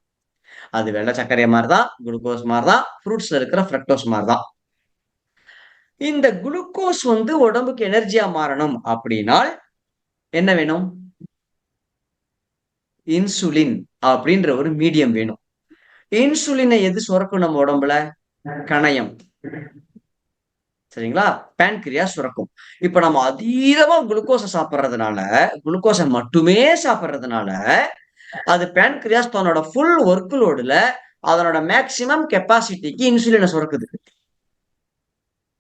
S3: அது வெள்ளை சர்க்கரை மாரி தான், குளுக்கோஸ் மாரி தான், ஃப்ரூட்ஸ்ல இருக்கிற ஃப்ரக்டோஸ் மாரி தான். இந்த குளுக்கோஸ் வந்து உடம்புக்கு எனர்ஜியா மாறணும் அப்படின்னால் என்ன வேணும்? இன்சுலின் அப்படின்ற ஒரு மீடியம் வேணும். இன்சுலினை எது சுரக்கும் நம்ம உடம்புல? கணையம். சரிங்களா? பேன்கிரியாஸ் சுரக்கும். இப்ப நம்ம அதீதமா குளுக்கோஸ மட்டுமே சாப்பிடுறதுனால, அது பேன்கிரியாஸ் தன்னோட ஃபுல் வொர்க் லோடுல அதனோட மேக்ஸிமம் கெப்பாசிட்டிக்கு இன்சுலின சுரக்குது.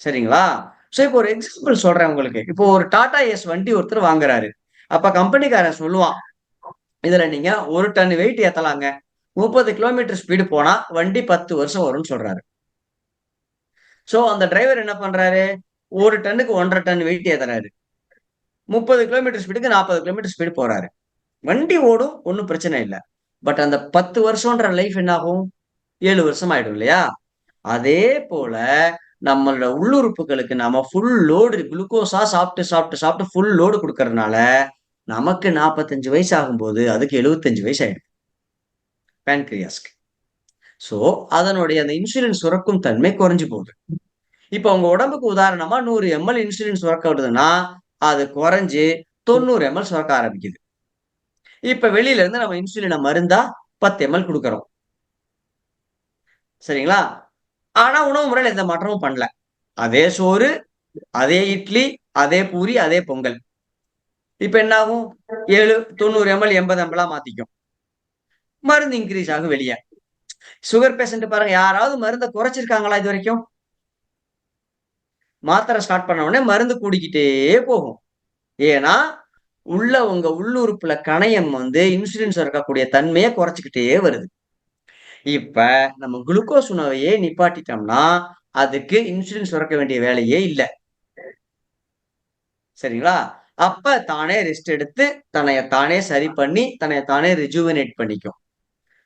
S3: சரிங்களா? சோ இப்போ ஒரு எக்ஸாம்பிள் சொல்றேன் உங்களுக்கு. இப்போ ஒரு டாடா ஏஸ் வண்டி ஒருத்தர் வாங்குறாரு. அப்ப கம்பெனிக்காரன் சொல்லுவான். இதுல நீங்க 1 டன் வெயிட் ஏத்தலாங்க. 30 கிலோமீட்டர் ஸ்பீடு போனா வண்டி 10 வருஷம் வரும்னு சொல்றாரு. சோ அந்த டிரைவர் என்ன பண்றாரு? 1 டன்னுக்கு 1 1/2 டன் வெயிட் ஏத்துறாரு. 30 கிலோமீட்டர் ஸ்பீடுக்கு 40 கிலோமீட்டர் ஸ்பீடு போறாரு. வண்டி ஓடும், ஒண்ணும் பிரச்சனை இல்ல. பட் அந்த 10 வருஷம்ன்ற லைஃப் என்ன ஆகும்? 7 வருஷம் ஆயிடும் இல்லையா? அதே போல நம்மளோட உள்ளுறுப்புகளுக்கு நாம ஃபுல் லோடு குளுக்கோஸா சாப்பிட்டு ஃபுல் லோடு குடுக்கறதுனால, நமக்கு 45 வயசு ஆகும்போது, அதுக்கு 75 வயசு ஆயிடும். பேன்கிரியாஸ்க்கு. சோ, அதனுடைய அந்த இன்சுலின் சுரக்கும் தன்மை குறைஞ்சு போகுது. இப்ப உங்க உடம்புக்கு உதாரணமா 100 எம்எல் இன்சுலின் சுரக்க விடுதுன்னா, அது குறைஞ்சு 90 எம்எல் சுரக்க ஆரம்பிக்குது. இப்ப வெளியில இருந்து நம்ம இன்சுலின மருந்தா 10 எம்எல் குடுக்குறோம். சரிங்களா? ஆனா உணவு முறையில எந்த மாற்றமும் பண்ணல. அதே சோறு, அதே இட்லி, அதே பூரி, அதே பொங்கல். இப்ப என்ன ஆகும்? 90 எம்எல் 80 எம்எல்லா மாத்திக்கும். மருந்து இன்கிரீஸ் ஆகும் வெளிய. சுகர் பேஷண்ட் பாருங்க, யாராவது மருந்த குறைச்சிருக்காங்களா இதுவரைக்கும்? மாத்திரை ஸ்டார்ட் பண்ண உடனே மருந்து கூடிக்கிட்டே போகும். ஏன்னா, உங்க உள்ளுறுப்புல கணையம் வந்து இன்சுலின் சுரக்கக்கூடிய தன்மைய குறைச்சுக்கிட்டே வருது. இப்ப நம்ம குளுக்கோஸ் உணவையே நிப்பாட்டிட்டோம்னா, அதுக்கு இன்சுலின் சுரக்க வேண்டிய வேலையே இல்ல. சரிங்களா? அப்ப தானே ரெஸ்ட் எடுத்து, தன்னைய தானே சரி பண்ணி, தன்னைய தானே ரிஜுவனேட் பண்ணிக்கும்.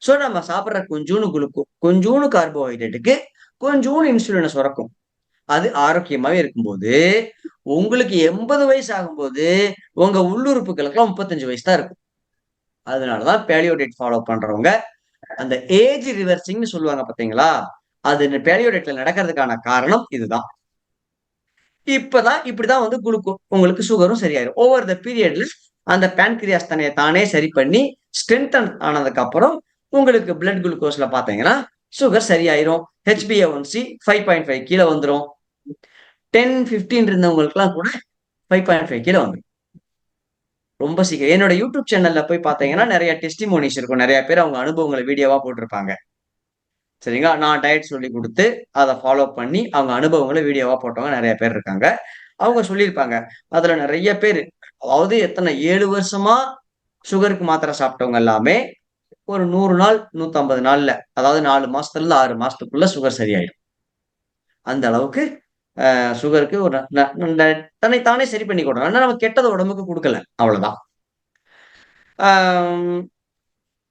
S3: சோ நம்ம சாப்பிடுற கொஞ்சூண்டு கார்போஹைட்ரேட்டுக்கு கொஞ்சூண்டு இன்சுலின சுரக்கும். அது ஆரோக்கியமாவே இருக்கும்போது, உங்களுக்கு 80 வயசு ஆகும்போது, உங்க உள்ளுறுப்புகளுக்கெல்லாம் 35 வயசு தான் இருக்கும். அதனால தான் பேலியோ டயட் ஃபாலோ பண்றவங்க, அந்த ஏஜ் ரிவர்சிங்ன்னு சொல்லுவாங்க பார்த்தீங்களா? அது இந்த பேலியோ டயட்ல நடக்கிறதுக்கான காரணம் இதுதான். இப்படிதான் வந்து உங்களுக்கு சுகரும் சரியாயிரும். ஓவர் த பீரியட்ல அந்த பேன்கிரியாஸ் தன்னைய தானே சரி பண்ணி, ஸ்ட்ரெங்தன் ஆனதுக்கு அப்புறம் உங்களுக்கு பிளட் குளுக்கோஸ்ல பார்த்தீங்கன்னா, சுகர் சரியாயிரும். HbA1c 5.5 கீழ வந்துரும். 10, 15 இருந்தவங்களுக்கெல்லாம் கூட 5.5 கீழ வந்துரும். ரொம்ப சீக்கிரம். என்னோட யூடியூப் சேனல்ல போய் பார்த்தீங்கன்னா, நெறைய டெஸ்டிமோனிஸ் இருக்கும். நெறைய பேர் அவங்க அனுபவங்கள வீடியோவா போட்டிருப்பாங்க. சரிங்களா? நான் டயட் சொல்லிக் குடுத்து, அத ஃபாலோ பண்ணி, அவங்க அனுபவங்கள வீடியோவா போட்டவங்க நெறைய பேர் இருக்காங்க. அவங்க சொல்லியிருப்பாங்க. அதுல நெறைய பேரு, அதாவது 7 வருஷமா சுகருக்கு மாத்திரை சாப்பிட்டவங்க எல்லாமே, ஒரு 100 நாள், 150 நாள்ல, அதாவது 4 மாசத்துல இருந்து 6 மாசத்துக்குள்ள சுகர் சரியாயிடும். அந்த அளவுக்கு சுகருக்கு ஒரு தன்னைத்தானே சரி பண்ணி கொடுறோம். ஆனா நம்ம கெட்டதை உடம்புக்கு கொடுக்கல, அவ்வளவுதான்.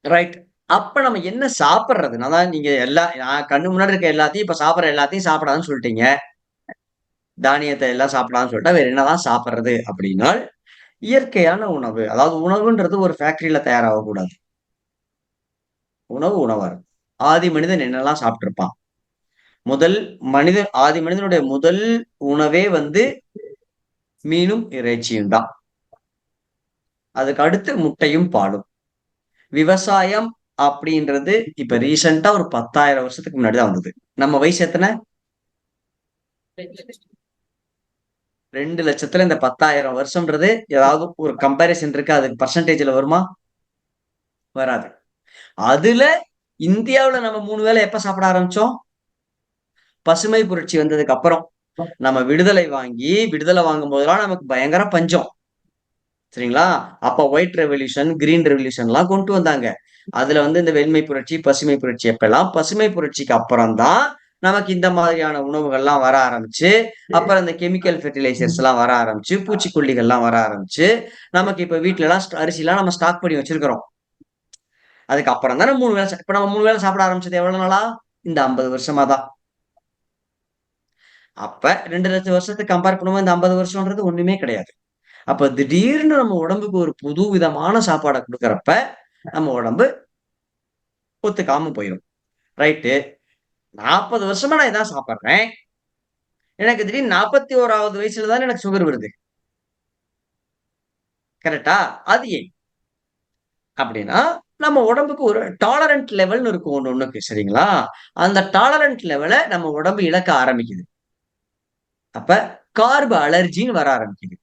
S3: ரைட். அப்ப நம்ம என்ன சாப்பிடுறது? அதான் நீங்க நான் கண்ணு முன்னாடி இருக்க எல்லாத்தையும் இப்ப சாப்பிடுற எல்லாத்தையும் சாப்பிடாதுன்னு சொல்லிட்டீங்க. தானியத்தை எல்லாம் சாப்பிடாதுன்னு சொல்லிட்டா வேற என்னதான் சாப்பிடுறது அப்படின்னா, இயற்கையான உணவு. அதாவது உணவுன்றது ஒரு ஃபேக்டரியில தயாராகக்கூடாது. உணவு உணவா இருக்கும். ஆதி மனிதன் என்னெல்லாம் சாப்பிட்டிருப்பான்? ஆதி மனிதனுடைய முதல் உணவே வந்து மீனும் இறைச்சியும் தான். அதுக்கு அடுத்து முட்டையும் பாலும். விவசாயம் அப்படின்றது இப்ப ரீசெண்டா ஒரு 10,000 வருஷத்துக்கு முன்னாடிதான் வந்தது. நம்ம வயசு எத்தனை? 2 லட்சத்துல இந்த 10,000 வருஷம்ன்றது ஏதாவது ஒரு கம்பேரிசன் இருக்கு, அதுக்கு பர்சன்டேஜ்ல வருமா? வராது. அதுல இந்தியாவுல நம்ம 3 வேளை எப்ப சாப்பிட ஆரம்பிச்சோம்? பசுமை புரட்சி வந்ததுக்கு அப்புறம். நம்ம விடுதலை வாங்கும் போதெல்லாம் நமக்கு பயங்கர பஞ்சம். சரிங்களா? அப்ப ஒயிட் ரெவல்யூஷன், கிரீன் ரெவல்யூஷன் எல்லாம் கொண்டு வந்தாங்க. அதுல வந்து இந்த வெண்மை புரட்சி, பசுமை புரட்சி எப்பெல்லாம் பசுமை புரட்சிக்கு அப்புறம் தான் நமக்கு இந்த மாதிரியான உணவுகள்லாம் வர ஆரம்பிச்சு, அப்புறம் இந்த கெமிக்கல் ஃபெர்டிலைசர்ஸ் எல்லாம் வர ஆரம்பிச்சு, பூச்சிக்கொல்லிகள் எல்லாம் வர ஆரம்பிச்சு, நமக்கு இப்ப வீட்ல எல்லாம் அரிசி எல்லாம் நம்ம ஸ்டாக் பண்ணி வச்சிருக்கிறோம். அதுக்கு அப்புறம் தானே 3 வேளை இப்ப நம்ம 3 வேளை சாப்பிட ஆரம்பிச்சது எவ்வளவு நாளா? இந்த 50 வருஷமா தான். அப்ப 2 லட்சம் வருஷத்துக்கு கம்பேர் பண்ணும்போது இந்த 50 வருஷம்ன்றது ஒண்ணுமே கிடையாது. அப்ப திடீர்னு நம்ம உடம்புக்கு ஒரு புது விதமான சாப்பாடை கொடுக்கறப்ப நம்ம உடம்பு ஒத்துக்காம போயிடும். ரைட்டு. 40 வருஷமா நான் இதான் சாப்பிடுறேன். எனக்கு திடீர்னு 41வது வயசுல தானே எனக்கு சுகர் வருது. கரெக்டா? அது ஏன்? அப்படின்னா நம்ம உடம்புக்கு ஒரு டாலரண்ட் லெவல்னு இருக்கும் ஒண்ணுக்கு. சரிங்களா? அந்த டாலரண்ட் லெவல நம்ம உடம்பு இழக்க ஆரம்பிக்குது. அப்ப கார்பு அலர்ஜின்னு வர ஆரம்பிக்குது.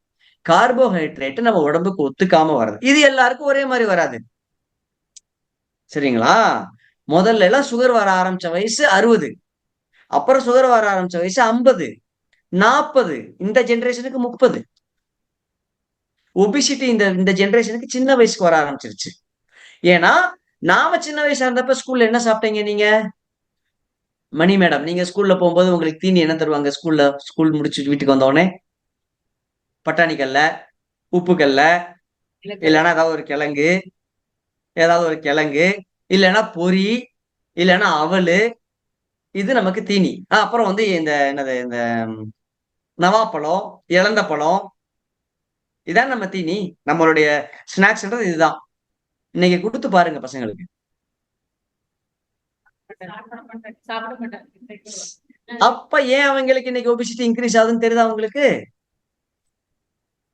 S3: கார்போஹைட்ரேட் நம்ம உடம்புக்கு ஒத்துக்காம வர்றது. இது எல்லாருக்கும் ஒரே மாதிரி வராது. சரிங்களா? முதல்ல எல்லாம் சுகர் வர ஆரம்பிச்ச வயசு 60. அப்புறம் சுகர் வர ஆரம்பிச்ச வயசு 50, 40. இந்த ஜெனரேஷனுக்கு 30. ஒபிசிட்டி இந்த ஜெனரேஷனுக்கு சின்ன வயசுக்கு வர ஆரம்பிச்சிருச்சு. ஏன்னா நாம சின்ன வயசா இருந்தப்ப ஸ்கூல்ல என்ன சாப்பிட்டீங்க நீங்க? மணி மேடம், நீங்க ஸ்கூல்ல போகும்போது உங்களுக்கு தீனி என்ன தருவாங்க? ஸ்கூல் முடிச்சுட்டு வீட்டுக்கு வந்த உடனே பட்டாணி கல்ல, உப்பு கல்ல, இல்லைன்னா ஏதாவது ஒரு கிழங்கு, இல்லைன்னா பொரி, இல்லைன்னா அவலு. இது நமக்கு தீனி. அப்புறம் வந்து இந்த நவாப்பழம், இலந்த பழம், இதான் நம்ம தீனி. நம்மளுடைய ஸ்நாக்ஸ்ன்றது இதுதான். இன்னைக்கு கொடுத்து பாருங்க பசங்களுக்கு.
S2: சாப்பிட மாட்டாங்க.
S3: அப்ப ஏன் அவங்களுக்கு இன்னைக்கு ஒபிசிட்டி இன்க்ரீஸ் ஆகுதுன்னு தெரியுதா உங்களுக்கு?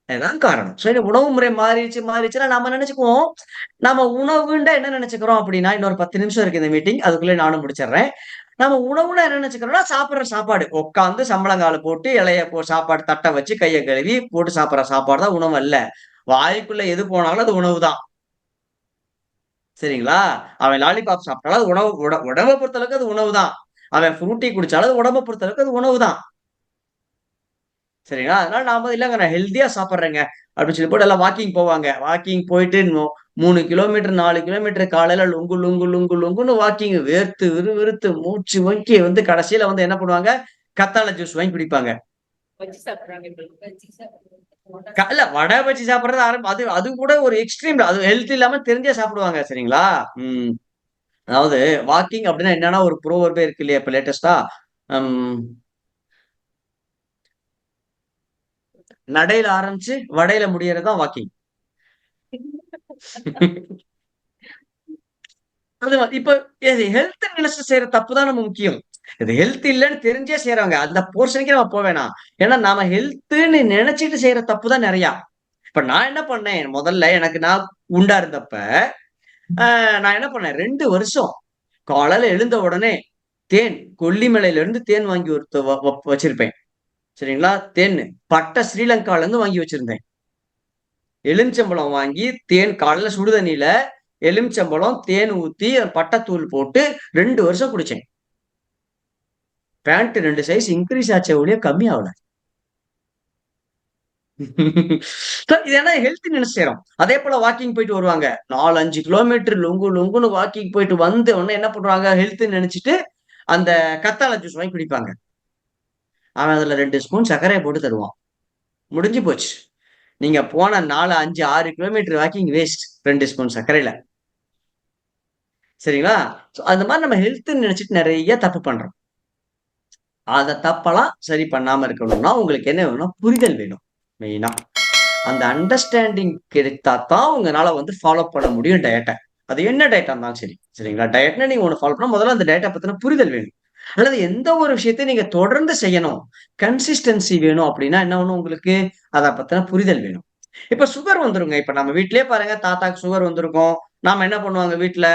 S3: அதுதான் காரணம். சோ இந்த உணவு முறை மாறிடுச்சுன்னா நம்ம நினைச்சுக்குவோம். நம்ம உணவுண்டா என்ன நினைச்சுக்கிறோம் அப்படின்னா, இன்னொரு 10 நிமிஷம் இருக்கு இந்த மீட்டிங். அதுக்குள்ள நானும் முடிச்சிடுறேன். நம்ம உணவுனா என்ன நினைச்சுக்கிறோம்னா, சாப்பிடுற சாப்பாடு. உட்கார்ந்து சம்பளங்கால போட்டு இலைய சாப்பாடு தட்ட வச்சு கைய கழுவி போட்டு சாப்பிடுற சாப்பாடு தான் உணவு அல்ல. வாய்க்குள்ள எது போனாலும் அது உணவு தான். சரிங்களா? அவன் லாலிபாப் சாப்பிட்டாலும் அது உடம்ப பொறுத்த அளவுக்கு அது உணவு தான். அவன் ஃப்ரூட்டி குடிச்சாலும் அது உடம்ப பொறுத்த அளவுக்கு அது உணவு தான். சரிங்களா? அதனால நாம இல்லங்க நான் ஹெல்த்தியா சாப்பிடுறேங்க அப்படின்னு சொல்லி போட்டு எல்லாம் வாக்கிங் போவாங்க. வாக்கிங் போயிட்டு 3 கிலோமீட்டர் 4 கிலோமீட்டர் காலையில லுங்கு லுங்கு லுங்கு லுங்குன்னு வாக்கிங் வேர்த்து விறுவிறுத்து மூச்சு வாங்கி வந்து கடைசியில வந்து என்ன பண்ணுவாங்க? கத்தாழை ஜூஸ் வாங்கி குடிப்பாங்க.
S2: வச்சு சாப்பிடுறாங்க இப்ப. வச்சு சாப்பிடுறாங்க.
S3: இல்ல வடை பஜ்ஜி சாப்பிடுறது அது கூட ஒரு எக்ஸ்ட்ரீம். அது ஹெல்த் இல்லாம தெரிஞ்சே சாப்பிடுவாங்க. சரிங்களா? அதாவது வாக்கிங் அப்படின்னா என்னன்னா ஒரு ப்ரோவர்பே இருக்கு இல்லையா இப்ப லேட்டஸ்டா? நடையில ஆரம்பிச்சு வடையில முடியறதுதான் வாக்கிங். அது இப்ப ஹெல்த் நினைச்சு செய்யற தப்பு தான் நம்ம முக்கியம். இது ஹெல்த் இல்லைன்னு தெரிஞ்சே செய்யறவங்க அந்த போர்ஷனுக்கே நம்ம போக வேணாம். ஏன்னா நாம ஹெல்த்ன்னு நினைச்சிட்டு செய்யற தப்பு தான் நிறைய. இப்ப நான் என்ன பண்ணேன் முதல்ல நான் குண்டா இருந்தப்ப நான் என்ன பண்ணேன் 2 வருஷம் காலையில எழுந்த உடனே கொல்லிமலையில இருந்து தேன் வாங்கி வச்சிருப்பேன். சரிங்களா? தேன் பட்ட ஸ்ரீலங்கால இருந்து வாங்கி வச்சிருந்தேன். எலுமிச்சம்பழம் வாங்கி காலையில சுடுதண்ணியில எலுமிச்சம்பழம் தேன் ஊத்தி பட்டத்தூள் போட்டு 2 வருஷம் குடிச்சேன். பேண்ட் 2 சைஸ் இன்க்ரீஸ் ஆச்சே ஒழிய கம்மி ஆகல. இது என்ன ஹெல்த் நினைச்சு செய்யறோம். அதே போல வாக்கிங் போயிட்டு வருவாங்க. 4-5 கிலோமீட்டர் லுங்குன்னு வாக்கிங் போயிட்டு வந்த உடனே என்ன பண்றாங்க? ஹெல்த் நினைச்சிட்டு அந்த கத்தாழை ஜூஸ் வாங்கி குடிப்பாங்க. அவன் அதுல 2 ஸ்பூன் சர்க்கரையை போட்டு தருவான். முடிஞ்சு போச்சு. நீங்க போன 4, 5, 6 கிலோமீட்டர் வாக்கிங் வேஸ்ட். 2 ஸ்பூன் சர்க்கரையில. சரிங்களா? ஸோ அந்த மாரி நம்ம ஹெல்த்ன்னு நினைச்சுட்டு நெறைய தப்பு பண்றோம். அத தப்பெல்லாம் சரி பண்ணாம இருக்கணும்னா, உங்களுக்கு என்ன வேணும்னா, புரிதல் வேணும். மெயினா. அந்த அண்டர்ஸ்டாண்டிங் கிடைத்தா தான் உங்கனால வந்து ஃபாலோ பண்ண முடியும் டயட்ட. அது என்ன டயட்டா இருந்தாலும் சரி. சரிங்களா? டயட்னா நீங்க ஒண்ணு ஃபாலோ பண்ணா முதல்ல அந்த டயட்ட பத்தின புரிதல் வேணும். அல்லது எந்த ஒரு விஷயத்தையும் நீங்க தொடர்ந்து செய்யணும். கன்சிஸ்டன்சி வேணும் அப்படின்னா என்ன வேணும் உங்களுக்கு? அத பத்தின புரிதல் வேணும். இப்ப சுகர் வந்துருங்க. இப்ப நம்ம வீட்லயே பாருங்க தாத்தாக்கு சுகர் வந்திருக்கும். நாம என்ன பண்ணுவாங்க வீட்ல?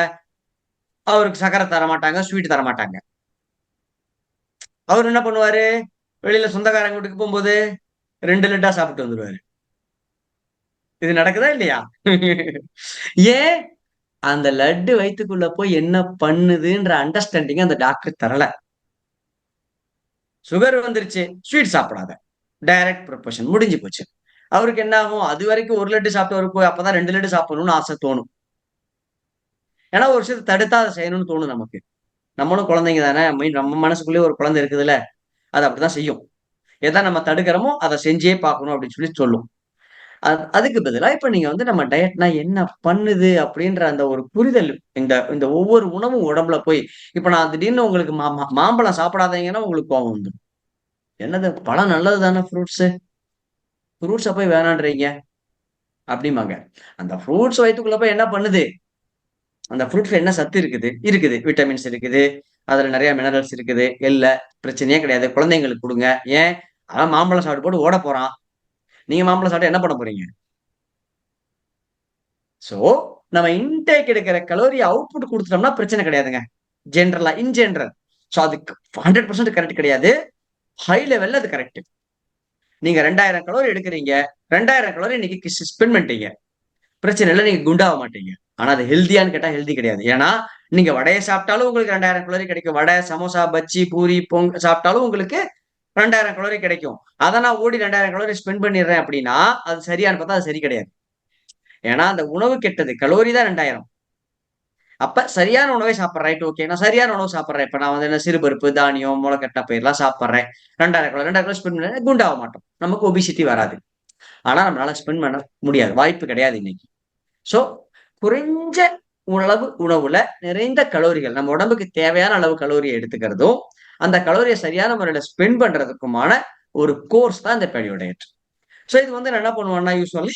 S3: அவருக்கு சர்க்கரை தரமாட்டாங்க, ஸ்வீட் தரமாட்டாங்க. அவரு என்ன பண்ணுவாரு? வெளியில சொந்தக்காரங்க வீட்டுக்கு போம்போது 2 லட்டா சாப்பிட்டு வந்துருவாரு. இது நடக்குதா இல்லையா? ஏன்? அந்த லட்டு வயித்துக்குள்ள போய் என்ன பண்ணுதுன்ற அண்டர்ஸ்டாண்டிங் அந்த டாக்டர் தரல. சுகர் வந்துருச்சு, ஸ்வீட் சாப்பிடாத. டைரக்ட் ப்ரொபோர்ஷன் முடிஞ்சு போச்சு. அவருக்கு என்ன ஆகும்? அதுவரைக்கும் 1 லட்டு சாப்பிட்டவருக்கு அப்பதான் 2 லட்டு சாப்பிடணும்னு ஆசை தோணும். ஏன்னா ஒரு விஷயத்த தடுத்தா அத செய்யணும்னு தோணும் நமக்கு. நம்மளும் குழந்தைங்க தானே! நம்ம மனசுக்குள்ளேயே ஒரு குழந்தை இருக்குதுல்ல. அது அப்படித்தான் செய்யும். எத நம்ம தடுக்கிறோமோ, அத செஞ்சே பார்க்கணும் அப்படின்னு சொல்லி சொல்லும். அதுக்கு பதிலா இப்ப நீங்க வந்து நம்ம டயட்னா என்ன பண்ணுது அப்படின்ற அந்த ஒரு புரிதல் இந்த இந்த ஒவ்வொரு உணவும் உடம்புல போய் இப்ப நான் திடீர்னு உங்களுக்கு மாம்பழம் சாப்பிடாதீங்கன்னா உங்களுக்கு கோவம் வந்துரும். என்னது பழம் நல்லது தானே ஃப்ரூட்ஸு. ஃப்ரூட்ஸ போய் வேணான்றீங்க அப்படிம்பாங்க. அந்த ஃப்ரூட்ஸ் வயித்துக்குள்ள போய் என்ன பண்ணுது? அந்த ஃப்ரூட்ஸ்ல என்ன சத்து இருக்குது? இருக்குது. விட்டமின்ஸ் இருக்குது. அதுல நெறைய மினரல்ஸ் இருக்குது. பிரச்சனையே கிடையாது. குழந்தைங்களுக்கு குடுங்க. ஏன்? அவன் மாம்பழம் சாப்பிட்டு போட்டு ஓடப் போறான். நீங்க மாம்பழம் சாப்பிட்டா என்ன பண்ண போறீங்க? சோ, நம்ம இன்டேக் எடுக்கிற கலோரி அவுட்புட் குடுத்துட்டோம்னா பிரச்சனை கிடையாதுங்க. ஜெனரலா, இன் ஜெனரல். சோ அதுக்கு 100% கரெக்ட் கிடையாது. ஹை லெவல்ல அது கரெக்ட். நீங்க 2000 கலோரி எடுக்குறீங்க. 2000 கலோரி இன்னைக்கு ஸ்பெண்ட் பண்ணிட்டீங்க. பிரச்சனை இல்ல. நீங்க குண்டாக மாட்டீங்க. ஆனா அது ஹெல்தியான்னு கேட்டா ஹெல்தி கிடையாது. ஏன்னா, நீங்க வடைய சாப்பிட்டாலும் உங்களுக்கு 2000 கலோரி கிடைக்கும். வடை, சமோசா, பஜ்ஜி, பூரி, சாப்பிட்டாலும் உங்களுக்கு 2000 கலோரி கிடைக்கும். அத நான் ஓடி 2000 கலோரி ஸ்பெண்ட் பண்ணிடுறேன் அப்படின்னா, அது சரியான்னு பார்த்தா அது சரி கிடையாது. ஏன்னா, அந்த உணவு கெட்டது. கலோரி தான் 2000. அப்ப சரியான உணவை சாப்பிடுறேன். Right okay. நான் சரியான உணவு சாப்பிடுறேன். இப்ப நான் வந்து என்ன சிறுபருப்பு, தானியம், முளைக்கட்டின பயிர்லாம் சாப்பிடுறேன். 2000 கலோரி ஸ்பெண்ட் பண்ணா குண்டாக மாட்டோம். நமக்கு ஒபிசிட்டி வராது. ஆனா நம்மளால ஸ்பெண்ட் பண்ண முடியாது. வாய்ப்பு கிடையாது இன்னைக்கு. சோ, குறைஞ்ச அளவு உணவுல நிறைந்த கலோரிகள் நம்ம உடம்புக்கு தேவையான அளவு கலோரிய எடுத்துக்கிறதும், அந்த கலோரிய சரியான முறையில ஸ்பெண்ட் பண்றதுக்குமான ஒரு கோர்ஸ் தான் இந்த பெலியோ டயட். சோ இது வந்து நான் என்ன பண்ணுவேன்னா, யூசுவல்லி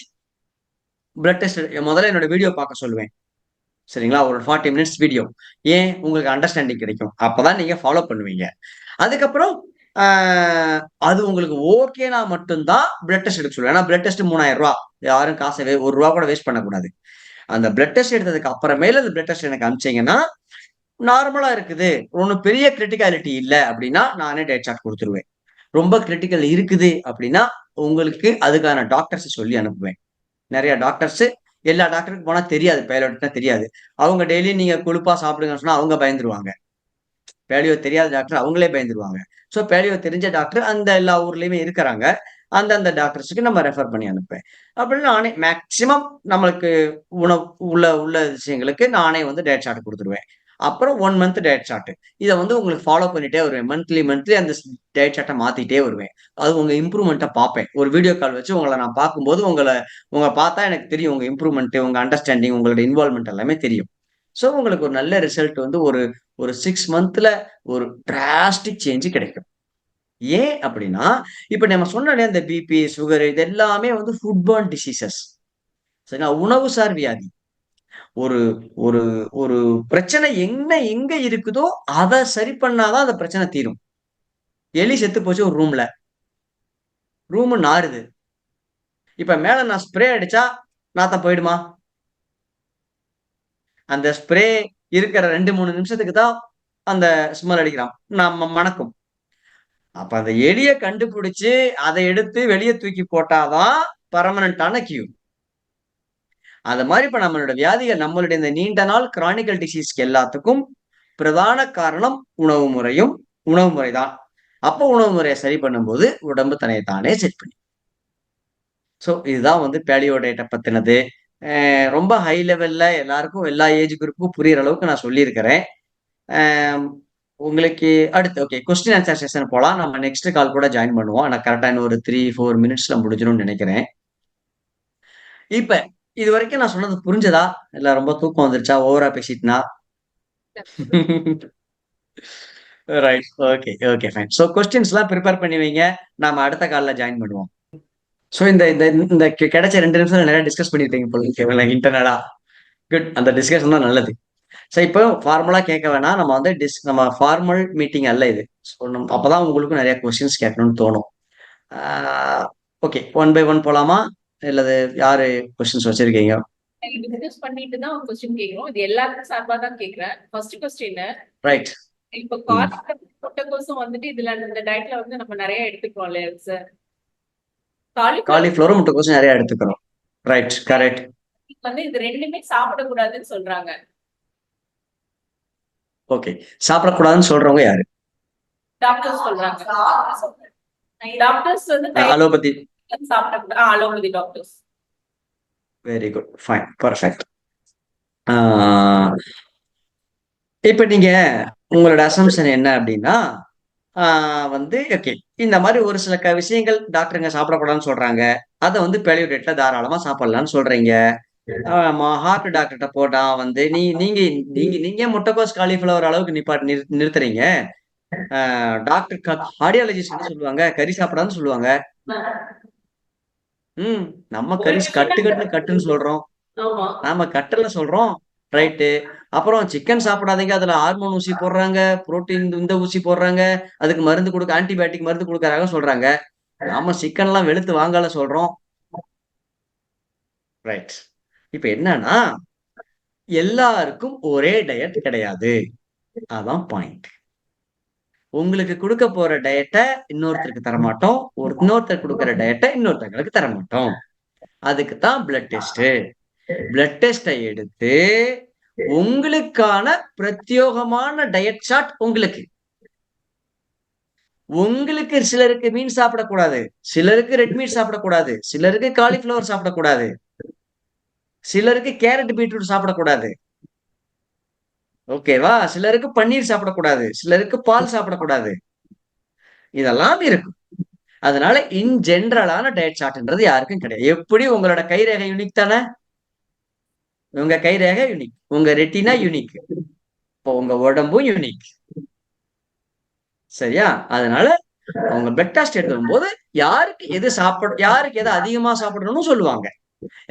S3: பிளட் டெஸ்ட் முதல்ல என்னோட வீடியோ பார்க்க சொல்லுவேன். சரிங்களா? ஒரு 40 மினிட்ஸ் வீடியோ. ஏன்? உங்களுக்கு அண்டர்ஸ்டாண்டிங் கிடைக்கும். அப்பதான் நீங்க ஃபாலோ பண்ணுவீங்க. அதுக்கப்புறம் ஆ அது உங்களுக்கு ஓகேனா மட்டும் தான் பிளட் டெஸ்ட் எடுக்க சொல்லுவேன். ஏன்னா பிளட் டெஸ்ட் ரூ. 3000. யாரும் காச ரூ. 1 கூட வேஸ்ட் பண்ணக்கூடாது. அந்த பிளட் டெஸ்ட் எடுத்ததுக்கு அப்புறமேல அந்த பிளட் டெஸ்ட் எனக்கு அனுப்பிச்சீங்கன்னா, நார்மலா இருக்குது. ஒண்ணும் பெரிய கிரிட்டிகாலிட்டி இல்ல அப்டின்னா, நானே டயட் சார்ட் குடுத்துருவேன். ரொம்ப கிரிட்டிகல் இருக்குது அப்டின்னா, உங்களுக்கு அதுக்கான டாக்டர்ஸ சொல்லி அனுப்புவேன். நெறைய டாக்டர்ஸ் எல்லா டாக்டருக்கு போனா தெரியாது. பைலோட்னா தெரியாது. அவங்க டெய்லி நீங்க கொழுப்பா சாப்பிடுங்கன்னு சொன்னா அவங்க பயந்துருவாங்க. பேலியோ தெரியாத டாக்டர் அவங்களே பயந்துருவாங்க. சோ பேலியோ தெரிஞ்ச டாக்டர் அந்த எல்லா ஊர்லயுமே இருக்கறாங்க. அந்தந்த டாக்டர்ஸ்க்கு நம்ம ரெஃபர் பண்ணி அனுப்புவேன். அப்படின்னு நானே மேக்ஸிமம் நம்மளுக்கு உணவு உள்ள உள்ள விஷயங்களுக்கு நானே வந்து டயட் சார்ட் குடுத்துருவேன். அப்புறம் 1 மந்த் டயட் சார்ட். இத வந்து உங்களுக்கு ஃபாலோ பண்ணிட்டே வருவேன். மந்த்லி அந்த டயட் சார்ட்ட மாத்திட்டே வருவேன். அது உங்க இம்ப்ரூவ்மென்ட்ட பார்ப்பேன். ஒரு வீடியோ கால் வச்சு உங்கள நான் பார்க்கும்போது உங்கள பார்த்தா எனக்கு தெரியும். உங்க இம்ப்ரூவ்மென்ட், உங்க அண்டர்ஸ்டாண்டிங், உங்களோட இன்வால்வ்மென்ட் எல்லாமே தெரியும். சோ உங்களுக்கு ஒரு நல்ல ரிசல்ட் வந்து ஒரு ஒரு 6 மந்த்ல ஒரு டிராஸ்டிக் சேஞ்ச் கிடைக்கும். ஏன் அப்படின்னா, இப்ப நம்ம சொன்னோம் இல்லையா, இந்த பிபி, சுகர் இது எல்லாமே வந்து ஃபுட் பார்ன் டிசீஸஸ். சரிங்களா? உணவுசார் வியாதி. ஒரு ஒரு ஒரு பிரச்சனை எங்க இருக்குதோ, அத சரி பண்ணா தான் அந்த பிரச்சனை தீரும். எலி செத்து போச்சு ஒரு ரூம்ல. ரூம் நாறுது. இப்ப மேல நான் ஸ்ப்ரே அடிச்சா நாத்தம் போயிடுமா? அந்த ஸ்ப்ரே இருக்கிற 2, 3 நிமிஷத்துக்கு தான் அந்த ஸ்மெல் அடிக்கிறான். மணக்கும். அப்ப அந்த எலிய கண்டுபிடிச்சு, அத எடுத்து வெளிய தூக்கி போட்டா தான் பெர்மனன்ட்டான கியூர். அது மாரி இப்ப நம்மளோட வியாதிகள் நம்மளுடைய இந்த நீண்ட நாள் கிரானிக்கல் டிசீஸ்க்கு எல்லாத்துக்கும் பிரதான காரணம் உணவு முறை தான். அப்ப உணவு முறைய சரி பண்ணும்போது, உடம்பு தன்னைய தானே செட் பண்ணி இதுதான் வந்து பேலியோ டயட்ட பத்தினது. ரொம்ப ஹை லெவல்ல எல்லாருக்கும் எல்லா ஏஜ் குரூப்புக்கும் புரியிற அளவுக்கு நான் சொல்லியிருக்கிறேன். அ உங்களுக்கு அடுத்து ஓகே கொஸ்டின் ஆன்சர் செஷன் போலாம். நம்ம நெக்ஸ்ட் கால் கூட ஜாயின் பண்ணுவோம். நான் கரெக்டா இன்னும் ஒரு 3-4 மினிட்ஸ்ல முடிஞ்சிடும்னு நினைக்கிறேன். இப்ப இது வரைக்கும் நான் சொன்னது புரிஞ்சதா? இல்ல ரொம்ப தூக்கம் வந்துருச்சா? ஓவரா பேசிட்டனா? Right. Okay, okay fine. So கொஸ்டின்ஸ்லாம் பிரிப்பேர் பண்ணி வைங்க. நாம அடுத்த கால்ல ஜாயின் பண்ணுவோம். சோ இந்த இந்த இந்த கிடைச்ச 2 நிமிஷம் நிறைய டிஸ்கஸ் பண்ணிருப்பீங்க போல இருக்கு இன்டர்னலா. குட். அந்த டிஸ்கஷன் தான் நல்லது. சோ இப்போ ஃபார்மலா கேட்க வேணாம். நம்ம வந்து நம்ம ஃபார்மல் மீட்டிங் அல்ல இது. ஸோ அப்பதான் உங்களுக்கும் நிறைய கொஸ்டின்ஸ் கேட்கணும்னு தோணும். ஓகே. ஒன் பை ஒன் போலாமா? இல்லது யாரு கொஸ்டின்ஸ் வச்சிருக்கீங்க?
S2: டிஸ்கஸ் பண்ணிட்டு தான் ஒரு கொஸ்டின் கேக்குறோம். இது எல்லாருக்கும் சார்பா தான் கேக்குறேன். First question
S3: right.
S2: இப்ப முட்டைக்கோசும் வந்துட்டு இதுல இந்த டயட்ல வந்து நம்ம நிறைய எடுத்துக்கிறோம் இல்லையா சார்?
S3: காலிஃப்ளவரும் முட்டைக்கோசும் நிறைய எடுத்துக்கிறோம். Right, correct.
S2: வந்து இது ரெண்டுமே சாப்பிடக்கூடாதுன்னு சொல்றாங்க.
S3: ஓகே. சாப்பிடக்கூடாதுன்னு சொல்றவங்க யாரு?
S2: டாக்டர்ஸ் சொல்றாங்க. டாக்டர்ஸ் வந்து
S3: அலோபதி.
S2: சாப்பிடக்கூடாது. Allopathy doctors.
S3: Very good, fine, perfect. இப்ப நீங்க உங்களோட அசம்ஷன் என்ன அப்படின்னா வந்து ஓகே இந்த மாதிரி ஒரு சில விஷயங்கள் டாக்டருங்க சாப்பிடக்கூடாதுன்னு சொல்றாங்க. அதை வந்து பெலியோ டேட்ல தாராளமா சாப்பிடலாம்னு சொல்றீங்க. ஹார்ட் டாக்டர்கிட்ட போட்டா வந்து நீங்க நீங்க நீங்க முட்டைக்கோஸ் காலிஃபிளவர் அளவுக்கு நிறுத்துறீங்க. டாக்டர் கார்டியாலஜிஸ்ட் என்ன சொல்லுவாங்க? கறி சாப்பிடாதுன்னு சொல்லுவாங்க. நம்ம கறி கட்டுன்னு சொல்றோம். நாம கட்டல சொல்றோம். ரைட்டு. அப்புறம் சிக்கன் சாப்பிடாதீங்க, அதுல ஹார்மோன் ஊசி போடுறாங்க, புரோட்டீன் இந்த ஊசி போடுறாங்க, அதுக்கு மருந்து கொடுக்க ஆன்டிபயோட்டிக் மருந்து கொடுக்கறாங்க சொல்றாங்க. நாம சிக்கன் எல்லாம் வெளுத்து வாங்கால சொல்றோம். ரைட். இப்ப என்னன்னா எல்லாருக்கும் ஒரே டயட் கிடையாது. அதான் பாயிண்ட். உங்களுக்கு கொடுக்க போற டயட்டை இன்னொருத்தருக்கு தரமாட்டோம். இன்னொருத்தர் கொடுக்கிற டயட்டை இன்னொருத்தங்களுக்கு தரமாட்டோம். அதுக்கு தான் பிளட் டெஸ்ட். பிளட் டெஸ்டை எடுத்து உங்களுக்கான பிரத்யோகமான டயட் சார்ட் உங்களுக்கு சிலருக்கு மீன் சாப்பிடக்கூடாது, சிலருக்கு ரெட் மீட் சாப்பிடக்கூடாது, சிலருக்கு காலிஃபிளவர் சாப்பிடக்கூடாது, சிலருக்கு கேரட் பீட்ரூட் சாப்பிடக்கூடாது. ஓகேவா? சிலருக்கு பன்னீர் சாப்பிடக்கூடாது, சிலருக்கு பால் சாப்பிடக்கூடாது. இதெல்லாம் இருக்கும். அதனால இன் ஜெனரலான டயட் சார்ட்ன்றது யாருக்கும் கிடையாது. எப்படி உங்களோட கைரேகை யூனிக் தானே? உங்க கைரேகை யூனிக், உங்க ரெட்டினா யூனிக், இப்போ உங்க உடம்பும் யூனிக். சரியா? அதனால அவங்க பிளட் டெஸ்ட் எடுக்கும் போது யாருக்கு எது அதிகமா சாப்பிடணும்னு சொல்லுவாங்க,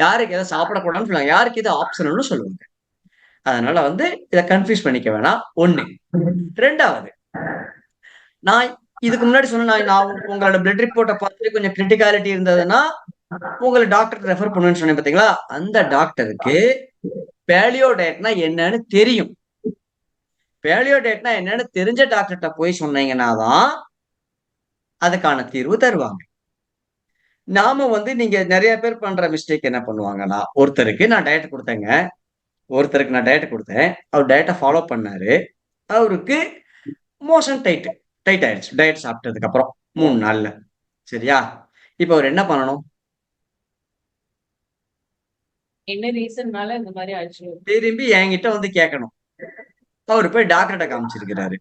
S3: யாருக்கு எதை சாப்பிடக்கூடாதுன்னு சொல்லுவாங்க, யாருக்கு எது ஆப்ஷனல்னு சொல்லுவாங்க. அதனால வந்து இதை கன்ஃபியூஸ் பண்ணிக்க வேணாம். ஒண்ணு. ரெண்டாவது, நான் இதுக்கு முன்னாடி சொன்ன நான் உங்களோட பிளட் ரிப்போர்ட்டை பார்த்துட்டு கொஞ்சம் கிரிட்டிகாலிட்டி இருந்ததுன்னா உங்களை டாக்டர் ரெஃபர் பண்ணுவேன்னு சொன்னேன் பாத்தீங்களா? அந்த டாக்டருக்கு பேலியோ டயட்னா என்னன்னு தெரியும். பேலியோ டயட்னா என்னன்னு தெரிஞ்ச டாக்டர்கிட்ட போய் சொன்னீங்கன்னா தான் அதுக்கான தீர்வு தருவாங்க. நாம வந்து நீங்க நிறைய பேர் பண்ற மிஸ்டேக் என்ன பண்ணுவாங்கன்னா, ஒருத்தருக்கு நான் டயட் கொடுத்தேன், அவர் டயட்டை ஃபாலோ பண்ணாரு, அவருக்கு மோஷன் டைட் ஆயிடுச்சு டயட் சாப்பிட்டதுக்கு அப்புறம் 3 நாள்ல. சரியா? இப்ப அவர் என்ன பண்ணணும்?
S2: என்ன ரீசன்னால இந்த மாதிரி ஆச்சு?
S3: திரும்பி என்கிட்ட வந்து கேட்கணும். அவரு போய் டாக்டர்கிட்ட காமிச்சிருக்கிறாரு,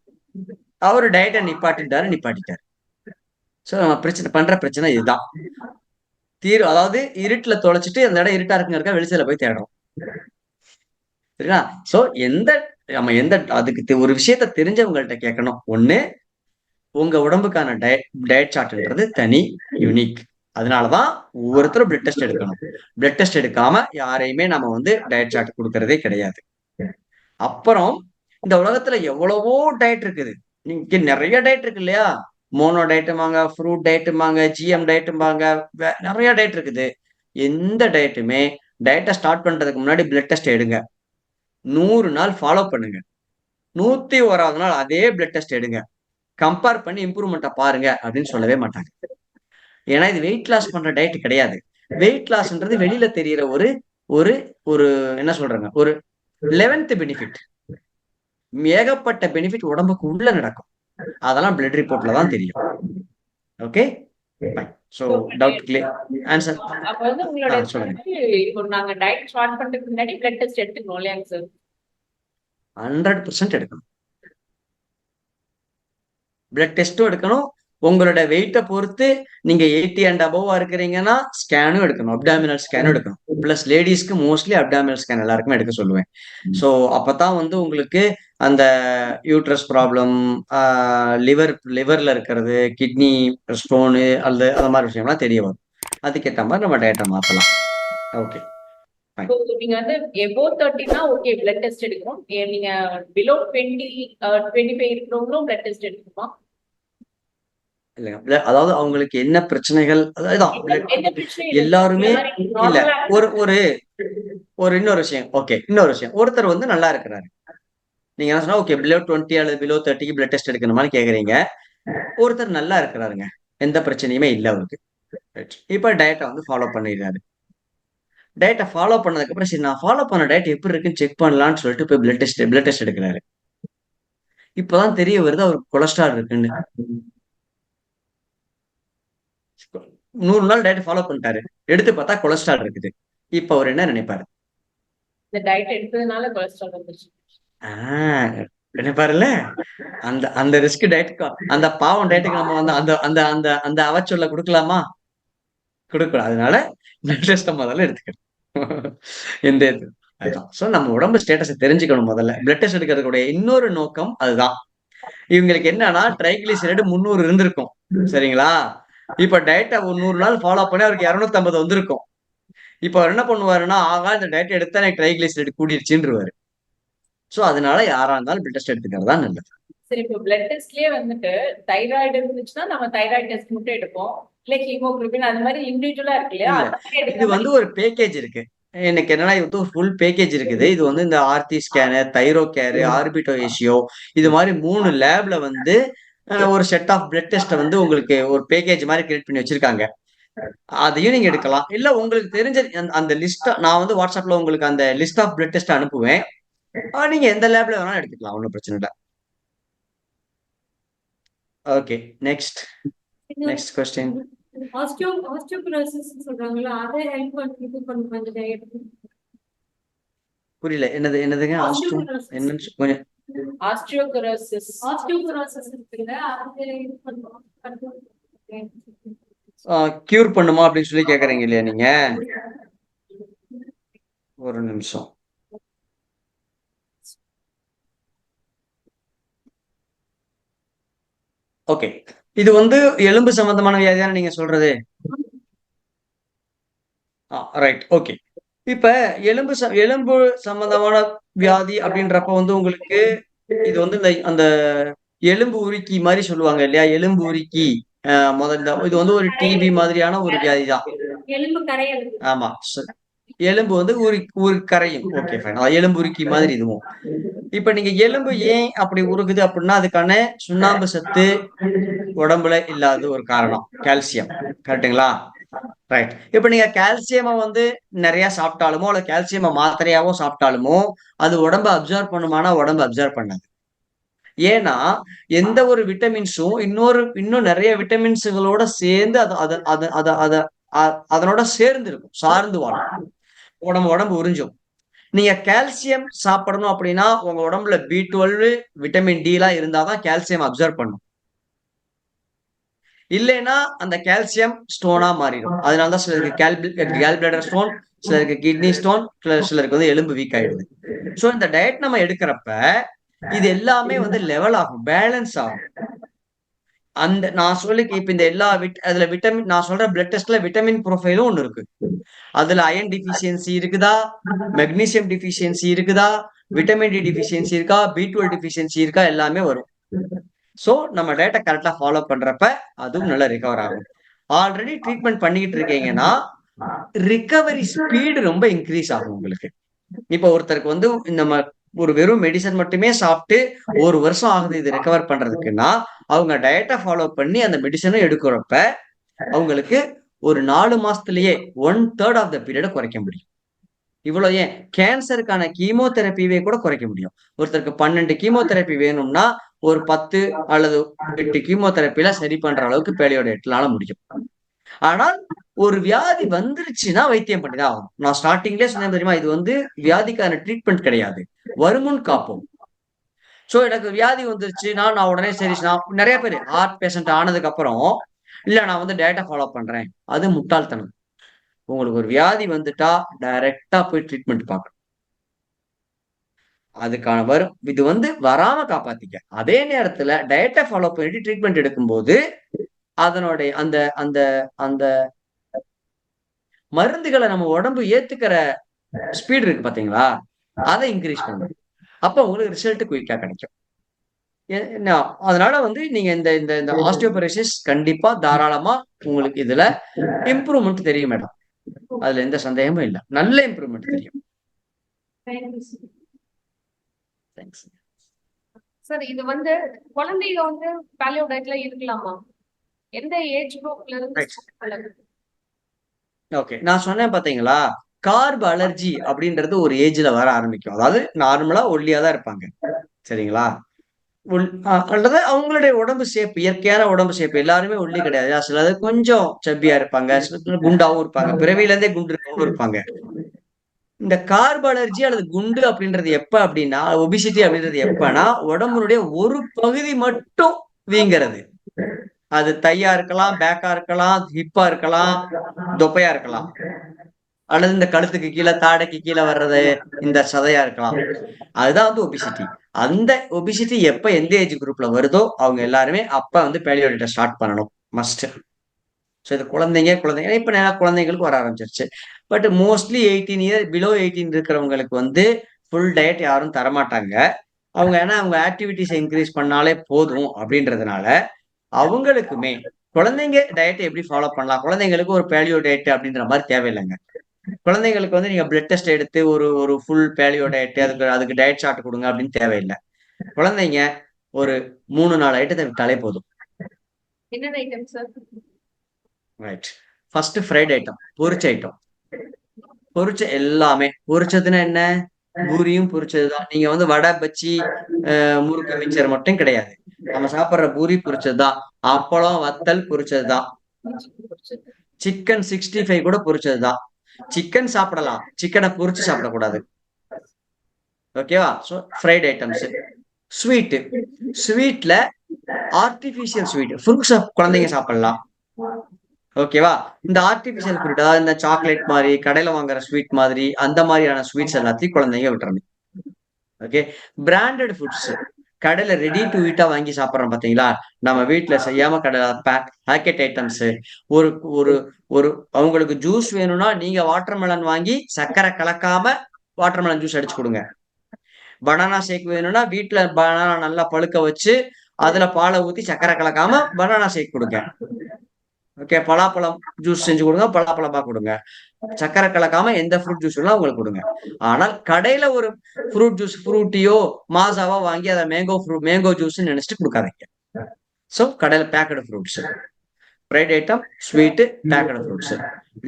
S3: அவரு டயட்டை நிப்பாட்டிட்டாரு. சோ நம்ம பிரச்சனை இதுதான். அதாவது இருட்டுல தொலைச்சிட்டு அந்த இடம் இருட்டா இருக்குங்க வெளிச்சல போய் தேடுறோம். சரிங்களா? சோ நம்ம அதுக்கு ஒரு விஷயத்த தெரிஞ்சவங்கள்ட்ட கேட்கணும். ஒண்ணு, உங்க உடம்புக்கான டயட் சார்ட்ன்றது தனி யூனிக். அதனாலதான் ஒவ்வொருத்தரும் பிளட் டெஸ்ட் எடுக்கணும். பிளட் டெஸ்ட் எடுக்காம யாரையுமே நம்ம வந்து டயட் சார்ட் கொடுக்கறதே கிடையாது. அப்புறம் இந்த உலகத்துல எவ்வளவோ டயட் இருக்குது. நீங்க நிறைய டயட் இருக்கு இல்லையா? மோனோ டயட்டுமாங்க, ஃப்ரூட் டயட்டுமாங்க, ஜிஎம் டயட்டுமாங்க, நிறைய டயட் இருக்குது. எந்த டயட்டுமே டயட்டை ஸ்டார்ட் பண்றதுக்கு முன்னாடி பிளட் டெஸ்ட் எடுங்க, 100 நாள் ஃபாலோ பண்ணுங்க, 101வது நாள் அதே பிளட் டெஸ்ட் எடுங்க, கம்பேர் பண்ணி இம்ப்ரூவ்மெண்ட்டை பாருங்க அப்படின்னு சொல்லவே மாட்டாங்க. ஏன்னா இது வெயிட் லாஸ் பண்ற டயட் கிடையாது. வெயிட் லாஸ்ன்றது வெளியில தெரியற ஒரு ஒரு ஒரு என்ன சொல்றாங்க, ஒரு 11th பெனிஃபிட். ஏகப்பட்ட பெனிஃபிட் உடம்புக்கு உள்ள நடக்கும். அதெல்லாம் பிளட் ரிப்போர்ட்ல தான் தெரியும். Okay, so doubt clear? Answer.
S2: அப்ப வந்து உங்களோட இப்போ நாங்க டயட் ஸ்டார்ட் பண்றதுக்கு முன்னாடி பிளட் டெஸ்ட் எடுத்துக்கணும் இல்லையாங்க சார்?
S3: 100% எடுக்கணும். பிளட் டெஸ்ட்டும் எடுக்கணும். உங்களோட வெயிட்டை பொறுத்து நீங்க 80 அண்ட் அபவா இருக்கிறீங்கன்னா ஸ்கேனும் எடுக்கணும், அப்டாமினல் ஸ்கேனும் எடுக்கணும். பிளஸ் லேடிஸ்க்கு மோஸ்ட்லி அப்டாமினல் ஸ்கேன் எல்லாருக்குமே எடுக்க சொல்லுவேன். ஸோ அப்பதான் வந்து உங்களுக்கு அந்த யூட்ரஸ் ப்ராப்ளம், லிவர்ல இருக்கிறது, கிட்னி ஸ்டோனு அல்லது அந்த மாதிரி விஷயம்லாம் தெரிய வரும். அதுக்கேற்ற மாதிரி நம்ம டயட்டை மாத்தலாம். ஓகே,
S2: So, நீங்க வந்து above 30னா ஓகே பிளட் டெஸ்ட் எடுக்கணும். நீங்க below 20 25 இருக்கிறவங்களும் பிளட் டெஸ்ட் எடுக்கணுமா?
S3: இல்லைங்க. அதாவது அவங்களுக்கு என்ன பிரச்சனைகள், அதான்
S2: எந்த பிரச்சனையும் இல்ல.
S3: எல்லாருமே இல்ல.
S2: நார்மலா
S3: ஒரு ஒரு ஒரு இன்னொரு விஷயம். ஓகே, இன்னொரு விஷயம். ஒருத்தர் வந்து நல்லா இருக்கிறாரு. நீங்க என்ன சொன்னா, ஓகே பிலோ 20 அல்லது பிலோ 30க்கு பிளட் டெஸ்ட் எடுக்கணுமான்னு கேக்குறீங்க. ஒருத்தர் நல்லா இருக்கிறாருங்க, எந்த பிரச்சனையுமே இல்ல அவருக்கு. Right. இப்ப டயட்டை வந்து ஃபாலோ பண்ணிடுறாரு. டயட்டை ஃபாலோ பண்ணதுக்கு அப்புறம் சரி நான் ஃபாலோ பண்ண டயட் எப்படி இருக்குன்னு செக் பண்ணலாம்னு சொல்லிட்டு போய் பிளட் டெஸ்ட் எடுக்கிறாரு. இப்பதான் தெரிய வருது அவருக்கு கொலஸ்ட்ரால் இருக்குன்னு. 100 நாள் டயட் ஃபாலோ பண்ணிட்டாரு. எடுத்து பார்த்தா கொலஸ்ட்ரால் இருக்குது. இப்ப அவர் என்ன நினைப்பாரு?
S2: இந்த டயட் எடுத்ததுனால கொலஸ்ட்ரால் வந்துருச்சு.
S3: நினைப்பாருல்ல, அந்த அந்த ரிஸ்க் டயட்டுக்கு, அந்த பாவம் டயட்டுக்கு நம்ம வந்து அந்த அந்த அந்த அந்த அவச்சொல்ல கொடுக்கலாமா? கொடுக்கலாம். அதனால பிளட் டெஸ்ட் முதல்ல எடுத்துக்கணும். எந்த இது அதுதான். சோ நம்ம உடம்பு ஸ்டேட்டஸை தெரிஞ்சுக்கணும். முதல்ல பிளட் டெஸ்ட் எடுக்கிறதுடைய இன்னொரு நோக்கம் அதுதான். இவங்களுக்கு என்னன்னா ட்ரைகிளிசரைடு 300 இருந்திருக்கும், சரிங்களா? இப்ப டயட்டை ஒரு 100 நாள் ஃபாலோ பண்ணி அவருக்கு 250 வந்திருக்கும். இப்ப அவர் என்ன பண்ணுவாருன்னா, ஆகா இந்த டயட் எடுத்தா எனக்கு ட்ரைகிளிசரைடு கூடிருச்சுன்றுவாரு. சோ அதனால யாரா இருந்தாலும் பிளட் டெஸ்ட் எடுத்துக்கிறது தான் நல்லது.
S2: சரி, இப்போ பிளட் டெஸ்ட்லயே வந்துட்டு தைராய்டு இருந்துச்சுன்னா நம்ம தைராய்டு டெஸ்ட் மட்டும் எடுப்போம், இல்ல ஹீமோகுளோபின் அந்த மாதிரி இண்டிவிஜுவலா இருக்கு இல்லையா?
S3: இல்ல,
S2: அந்த மாதிரி
S3: இது
S2: எடுக்கிற
S3: வந்து
S2: மாதிரி
S3: ஒரு பேக்கேஜ் இருக்கு. எனக்கு என்னன்னா இது வந்து ஒரு ஃபுல் பேக்கேஜ் இருக்குது. இது வந்து இந்த ஆர்டி ஸ்கேனு, தைரோ கேரு, ஆர்பிட்டோ ஏசியோ, இது மாதிரி 3 லேப்ல வந்து ஒரு செட் ஆஃப் பிளட் டெஸ்ட்டை வந்து உங்களுக்கு ஒரு பேக்கேஜ் மாதிரி கிரியேட் பண்ணி வச்சிருக்காங்க. அதையும் நீங்க எடுக்கலாம். இல்ல உங்களுக்கு தெரிஞ்ச அந்த லிஸ்ட் நான் வந்து வாட்ஸ்அப்ல உங்களுக்கு அந்த லிஸ்ட் ஆஃப் பிளட் டெஸ்ட் அனுப்புவேன். நீங்க எந்த லேப்ல வேணாலும் எடுத்துக்கலாம், ஒன்றும் பிரச்சனை இல்லை. Okay, next next question.
S4: Osteoporosis சொல்றாங்களா, அதை ஹெல்ப் இது பண்ணுமா இந்த டயட்?
S3: புரியல, என்னதுங்க? என்னன்னு கொஞ்சம்
S2: ஆஸ்டியோபரோசிஸ்
S4: இருக்குல்ல, அதை இது பண்ணுமா?
S3: கியூர் பண்ணுமா அப்படின்னு சொல்லி கேக்குறீங்க இல்லையா நீங்க? ஒரு நிமிஷம். ஓகே, இது வந்து எலும்பு சம்பந்தமான வியாதியான நீங்க சொல்றது? Right, okay. இப்ப எலும்பு சம்பந்தமான வியாதி அப்படின்றப்ப வந்து உங்களுக்கு இது வந்து இந்த அந்த எலும்பு உருக்கி மாதிரி சொல்லுவாங்க இல்லையா? எலும்பு உருக்கி முதல்ல இது வந்து ஒரு டிபி மாதிரியான ஒரு வியாதி தான்.
S4: எலும்பு கரையல்.
S3: ஆமா, எலும்பு வந்து கரையும். ஓகே ஃபைன், எலும்பு உருக்கி மாதிரி இதுவும். இப்ப நீங்க எலும்பு ஏன் அப்படி உருகுது அப்படின்னா அதுக்கான சுண்ணாம்பு சத்து உடம்புல இல்லாத ஒரு காரணம் கால்சியம். கரெக்டுங்களா? ரைட். இப்ப நீங்க கால்சியமை வந்து நிறைய சாப்பிட்டாலுமோ அல்ல கால்சியமை மாத்திரையாவோ சாப்பிட்டாலுமோ அது உடம்பு அப்சர்வ் பண்ணுமானா உடம்பு அப்சர்வ் பண்ணாது. ஏன்னா எந்த ஒரு விட்டமின்ஸும் இன்னும் நிறைய விட்டமின்ஸுகளோட சேர்ந்து அதனோட சேர்ந்து இருக்கும், சார்ந்து வாழும், உடம்பு உறிஞ்சும். நீங்க கால்சியம் சாப்பிடணும் அப்படின்னா உங்க உடம்புல B12 விட்டமின் டி எல்லாம் இருந்தாதான் கால்சியம் அப்சர்வ் பண்ணும். இல்லைன்னா அந்த கால்சியம் ஸ்டோனா மாறிடும். அதனாலதான் சிலருக்கு கேல் பிளாடர் ஸ்டோன், சிலருக்கு கிட்னி ஸ்டோன், சிலருக்கு வந்து எலும்பு வீக் ஆயிடுது. சோ இந்த டயட் நம்ம எடுக்கிறப்ப இது எல்லாமே வந்து லெவல் ஆகும், பேலன்ஸ் ஆகும். அந்த நான் சொல்லி இப்ப இந்த எல்லா அதுல விட்டமின் நான் சொல்ற பிளட் டெஸ்ட்ல விட்டமின் ப்ரொஃபைலும் ஒண்ணு இருக்கு. அதுல அயன் டிஃபிஷியன்சி இருக்குதா, மெக்னீசியம் டிஃபிஷியன்சி இருக்குதா, விட்டமின் டி டிஃபிஷியன்சி இருக்கா, B12 டிஃபிஷியன்சி இருக்கா, எல்லாமே வரும். சோ நம்ம டேட்டா கரெக்டா ஃபாலோ பண்றப்ப அதுவும் நல்லா ரிகவர் ஆகும். ஆல்ரெடி ட்ரீட்மெண்ட் பண்ணிக்கிட்டு இருக்கீங்கன்னா ரிகவரி ஸ்பீடு ரொம்ப இன்க்ரீஸ் ஆகும் உங்களுக்கு. இப்ப ஒருத்தருக்கு வந்து நம்ம ஒரு வெறும் மெடிசன் மட்டுமே சாப்பிட்டு 1 வருஷம் ஆகுது இது ரெக்கவர் பண்றதுக்குன்னா அவங்க டயட்டை ஃபாலோ பண்ணி அந்த மெடிசனும் எடுக்கிறப்ப அவங்களுக்கு ஒரு 4 மாசத்துலயே 1/3 ஆஃப் த பீரியட குறைக்க முடியும். இவ்வளவு ஏன் கேன்சருக்கான கீமோதெரப்பியே கூட குறைக்க முடியும். ஒருத்தருக்கு 12 கீமோதெரப்பி வேணும்னா ஒரு 10 அல்லது 8 கீமோதெரப்பில சரி பண்ற அளவுக்கு பேலியோடேட்னால முடியும். ஆனால் ஒரு வியாதி வந்துருச்சுன்னா வைத்தியம் பண்ணிதான் ஆகும். நான் ஸ்டார்டிங்லேயே சொன்னேன் தெரியுமா, இது வந்து வியாதிக்கான ட்ரீட்மெண்ட் கிடையாது, வருமுன் காப்போம். சோ எனக்கு வியாதி வந்துருச்சு நான் உடனே சரி நான் நிறைய பேர் ஹார்ட் பேஷண்ட் ஆனதுக்கு அப்புறம் இல்ல நான் வந்து டயட்டை ஃபாலோ பண்றேன். அது முட்டாள்தனம். உங்களுக்கு ஒரு வியாதி வந்துட்டா டைரக்டா போய் ட்ரீட்மெண்ட் பார்க்கணும். அதுக்கான வரும் இது வந்து வராம காப்பாத்திக்க. அதே நேரத்துல டயட்டை ஃபாலோ பண்ணிட்டு ட்ரீட்மெண்ட் எடுக்கும்போது அதனுடைய அந்த அந்த அந்த மருந்துகளை நம்ம உடம்பு ஏத்துக்கிற ஸ்பீட் இருக்கு பாத்தீங்களா, அதை இன்க்ரீஸ் பண்ணணும். அப்ப உங்களுக்கு ரிசல்ட் குயிக்கா கிடைக்கும். அதனால வந்து நீங்க இந்த இந்த இந்த ஆஸ்டியோபரோசிஸ் கண்டிப்பா தாராளமா உங்களுக்கு இதுல இம்ப்ரூவ்மெண்ட் தெரியும் மேடம். அதுல எந்த சந்தேகமும் இல்ல. நல்ல இம்ப்ரூவ்மெண்ட் தெரியும். தேங்க்ஸ்.
S5: சார் இது வந்து குழந்தைங்க வந்து பேலியோ டயட்ல இருக்கலாமா? எந்த ஏஜ் குரூப்ல இருந்து?
S3: ஓகே, நான் சொன்னேன் பாத்தீங்களா, கார்ப் அலர்ஜி அப்படின்றது ஒரு ஏஜ்ல வர ஆரம்பிக்கும். அதாவது நார்மலா ஒல்லியா தான் இருப்பாங்க, சரிங்களா? அல்லது அவங்களுடைய உடம்பு ஷேப், இயற்கையான உடம்பு ஷேப், எல்லாருமே ஒல்லி கிடையாது. சிலது கொஞ்சம் சப்பியா இருப்பாங்க, சில குண்டாவும் இருப்பாங்க, பிறவில இருந்தே குண்டு இருக்கவும் இருப்பாங்க. இந்த கார்ப் அலர்ஜி அல்லது குண்டு அப்படின்றது எப்ப அப்படின்னா, ஒபிசிட்டி அப்படின்றது எப்பன்னா உடம்புடைய ஒரு பகுதி மட்டும் வீங்கிறது. அது தையா இருக்கலாம், பேக்கா இருக்கலாம், ஹிப்பா இருக்கலாம், தொப்பையா இருக்கலாம், அல்லது இந்த கழுத்துக்கு கீழே தாடைக்கு கீழே வர்றது இந்த சதையா இருக்கலாம். அதுதான் வந்து ஒபிசிட்டி. அந்த ஒபிசிட்டி எப்ப எந்த ஏஜ் குரூப்ல வருதோ அவங்க எல்லாருமே அப்ப வந்து பேலியோ டயட்டை ஸ்டார்ட் பண்ணணும், மஸ்ட். ஸோ இது குழந்தைங்க இப்ப நிறைய குழந்தைங்களுக்கு வர ஆரம்பிச்சிருச்சு. பட் மோஸ்ட்லி 18 இயர் பிலோ 18 இருக்கிறவங்களுக்கு வந்து ஃபுல் டயட் யாரும் தரமாட்டாங்க. அவங்க ஏன்னா அவங்க ஆக்டிவிட்டிஸ் இன்க்ரீஸ் பண்ணாலே போதும் அப்படின்றதுனால அவங்களுக்குமே குழந்தைங்க டயட்டை எப்படி ஃபாலோ பண்ணலாம், குழந்தைங்களுக்கு ஒரு பேலியோ டயட் அப்படின்ற மாதிரி தேவையில்லைங்க. குழந்தைங்களுக்கு வந்து நீங்க பிளட் டெஸ்ட் எடுத்து ஒரு ஒரு ஃபுல் பேலியோ டயட் அதுக்கு டயட் சார்ட் கொடுங்க அப்படின்னு தேவையில்லை. குழந்தைங்க ஒரு 3-4 ஐட்டத்தை விட்டாலே போதும்.
S5: என்ன item sir?
S3: Right. First fried item, பொரிச்ச ஐட்டம். பொரிச்ச எல்லாமே. பொரிச்சதுன்னா என்ன? பூரியும் பொரிச்சதுதான். நீங்க வந்து வடை, பச்சி, முறுக்கு, மிச்சர் மட்டும் கிடையாது. நம்ம சாப்பிடுற பூரி பொரிச்சதுதான், அப்பளம், வத்தல் பொரிச்சதுதான், சிக்கன் 65 கூட பொரிச்சதுதான். சிக்கன் சாப்பிடலாம், சிக்கனை பொரிச்சு சாப்பிடக்கூடாது. ஓகேவா? So fried items. ஸ்வீட்ல ஆர்டிபிஷியல் ஸ்வீட் ஃப்ரூட்ஸ் குழந்தைங்க சாப்பிடலாம். ஓகேவா? இந்த ஆர்டிபிஷியல் ஃப்ரூட், அதாவது இந்த சாக்லேட் மாதிரி கடையில வாங்குற ஸ்வீட் மாதிரி அந்த மாதிரியான ஸ்வீட்ஸ் எல்லாத்தையும் குழந்தைங்க விட்டுறணும். ஓகே. பிராண்டட் ஃபுட்ஸ், கடையில ரெடி டு ஈட்டா வாங்கி சாப்பிட்றோம் பாத்தீங்களா, நம்ம வீட்டுல செய்யாம கடை பேக்கெட் ஐட்டம்ஸ். ஒரு ஒரு ஒரு அவங்களுக்கு ஜூஸ் வேணும்னா நீங்க வாட்டர்மெலன் வாங்கி சர்க்கரை கலக்காம வாட்டர்மெலன் ஜூஸ் அடிச்சு கொடுங்க. பனானா ஷேக் வேணும்னா வீட்டுல பனானா நல்லா பழுக்க வச்சு அதுல பாலை ஊத்தி சர்க்கரை கலக்காம பனானா ஷேக் கொடுங்க. ஓகே. பலாப்பழம் ஜூஸ் செஞ்சு கொடுங்க, பலாப்பழமா கொடுங்க. சக்கரை கலக்காம எந்த ஃப்ரூட் ஜூஸ் வேணா உங்களுக்கு கொடுங்க. ஆனால் கடையில ஒரு ஃப்ரூட் ஜூஸ், ஃப்ரூட்டியோ மாசாவோ வாங்கி அதை மேங்கோ ஜூஸ் நினைச்சிட்டு கொடுக்காதீங்க. ஸோ கடையில packed fruits, fried item, sweet, packed fruits.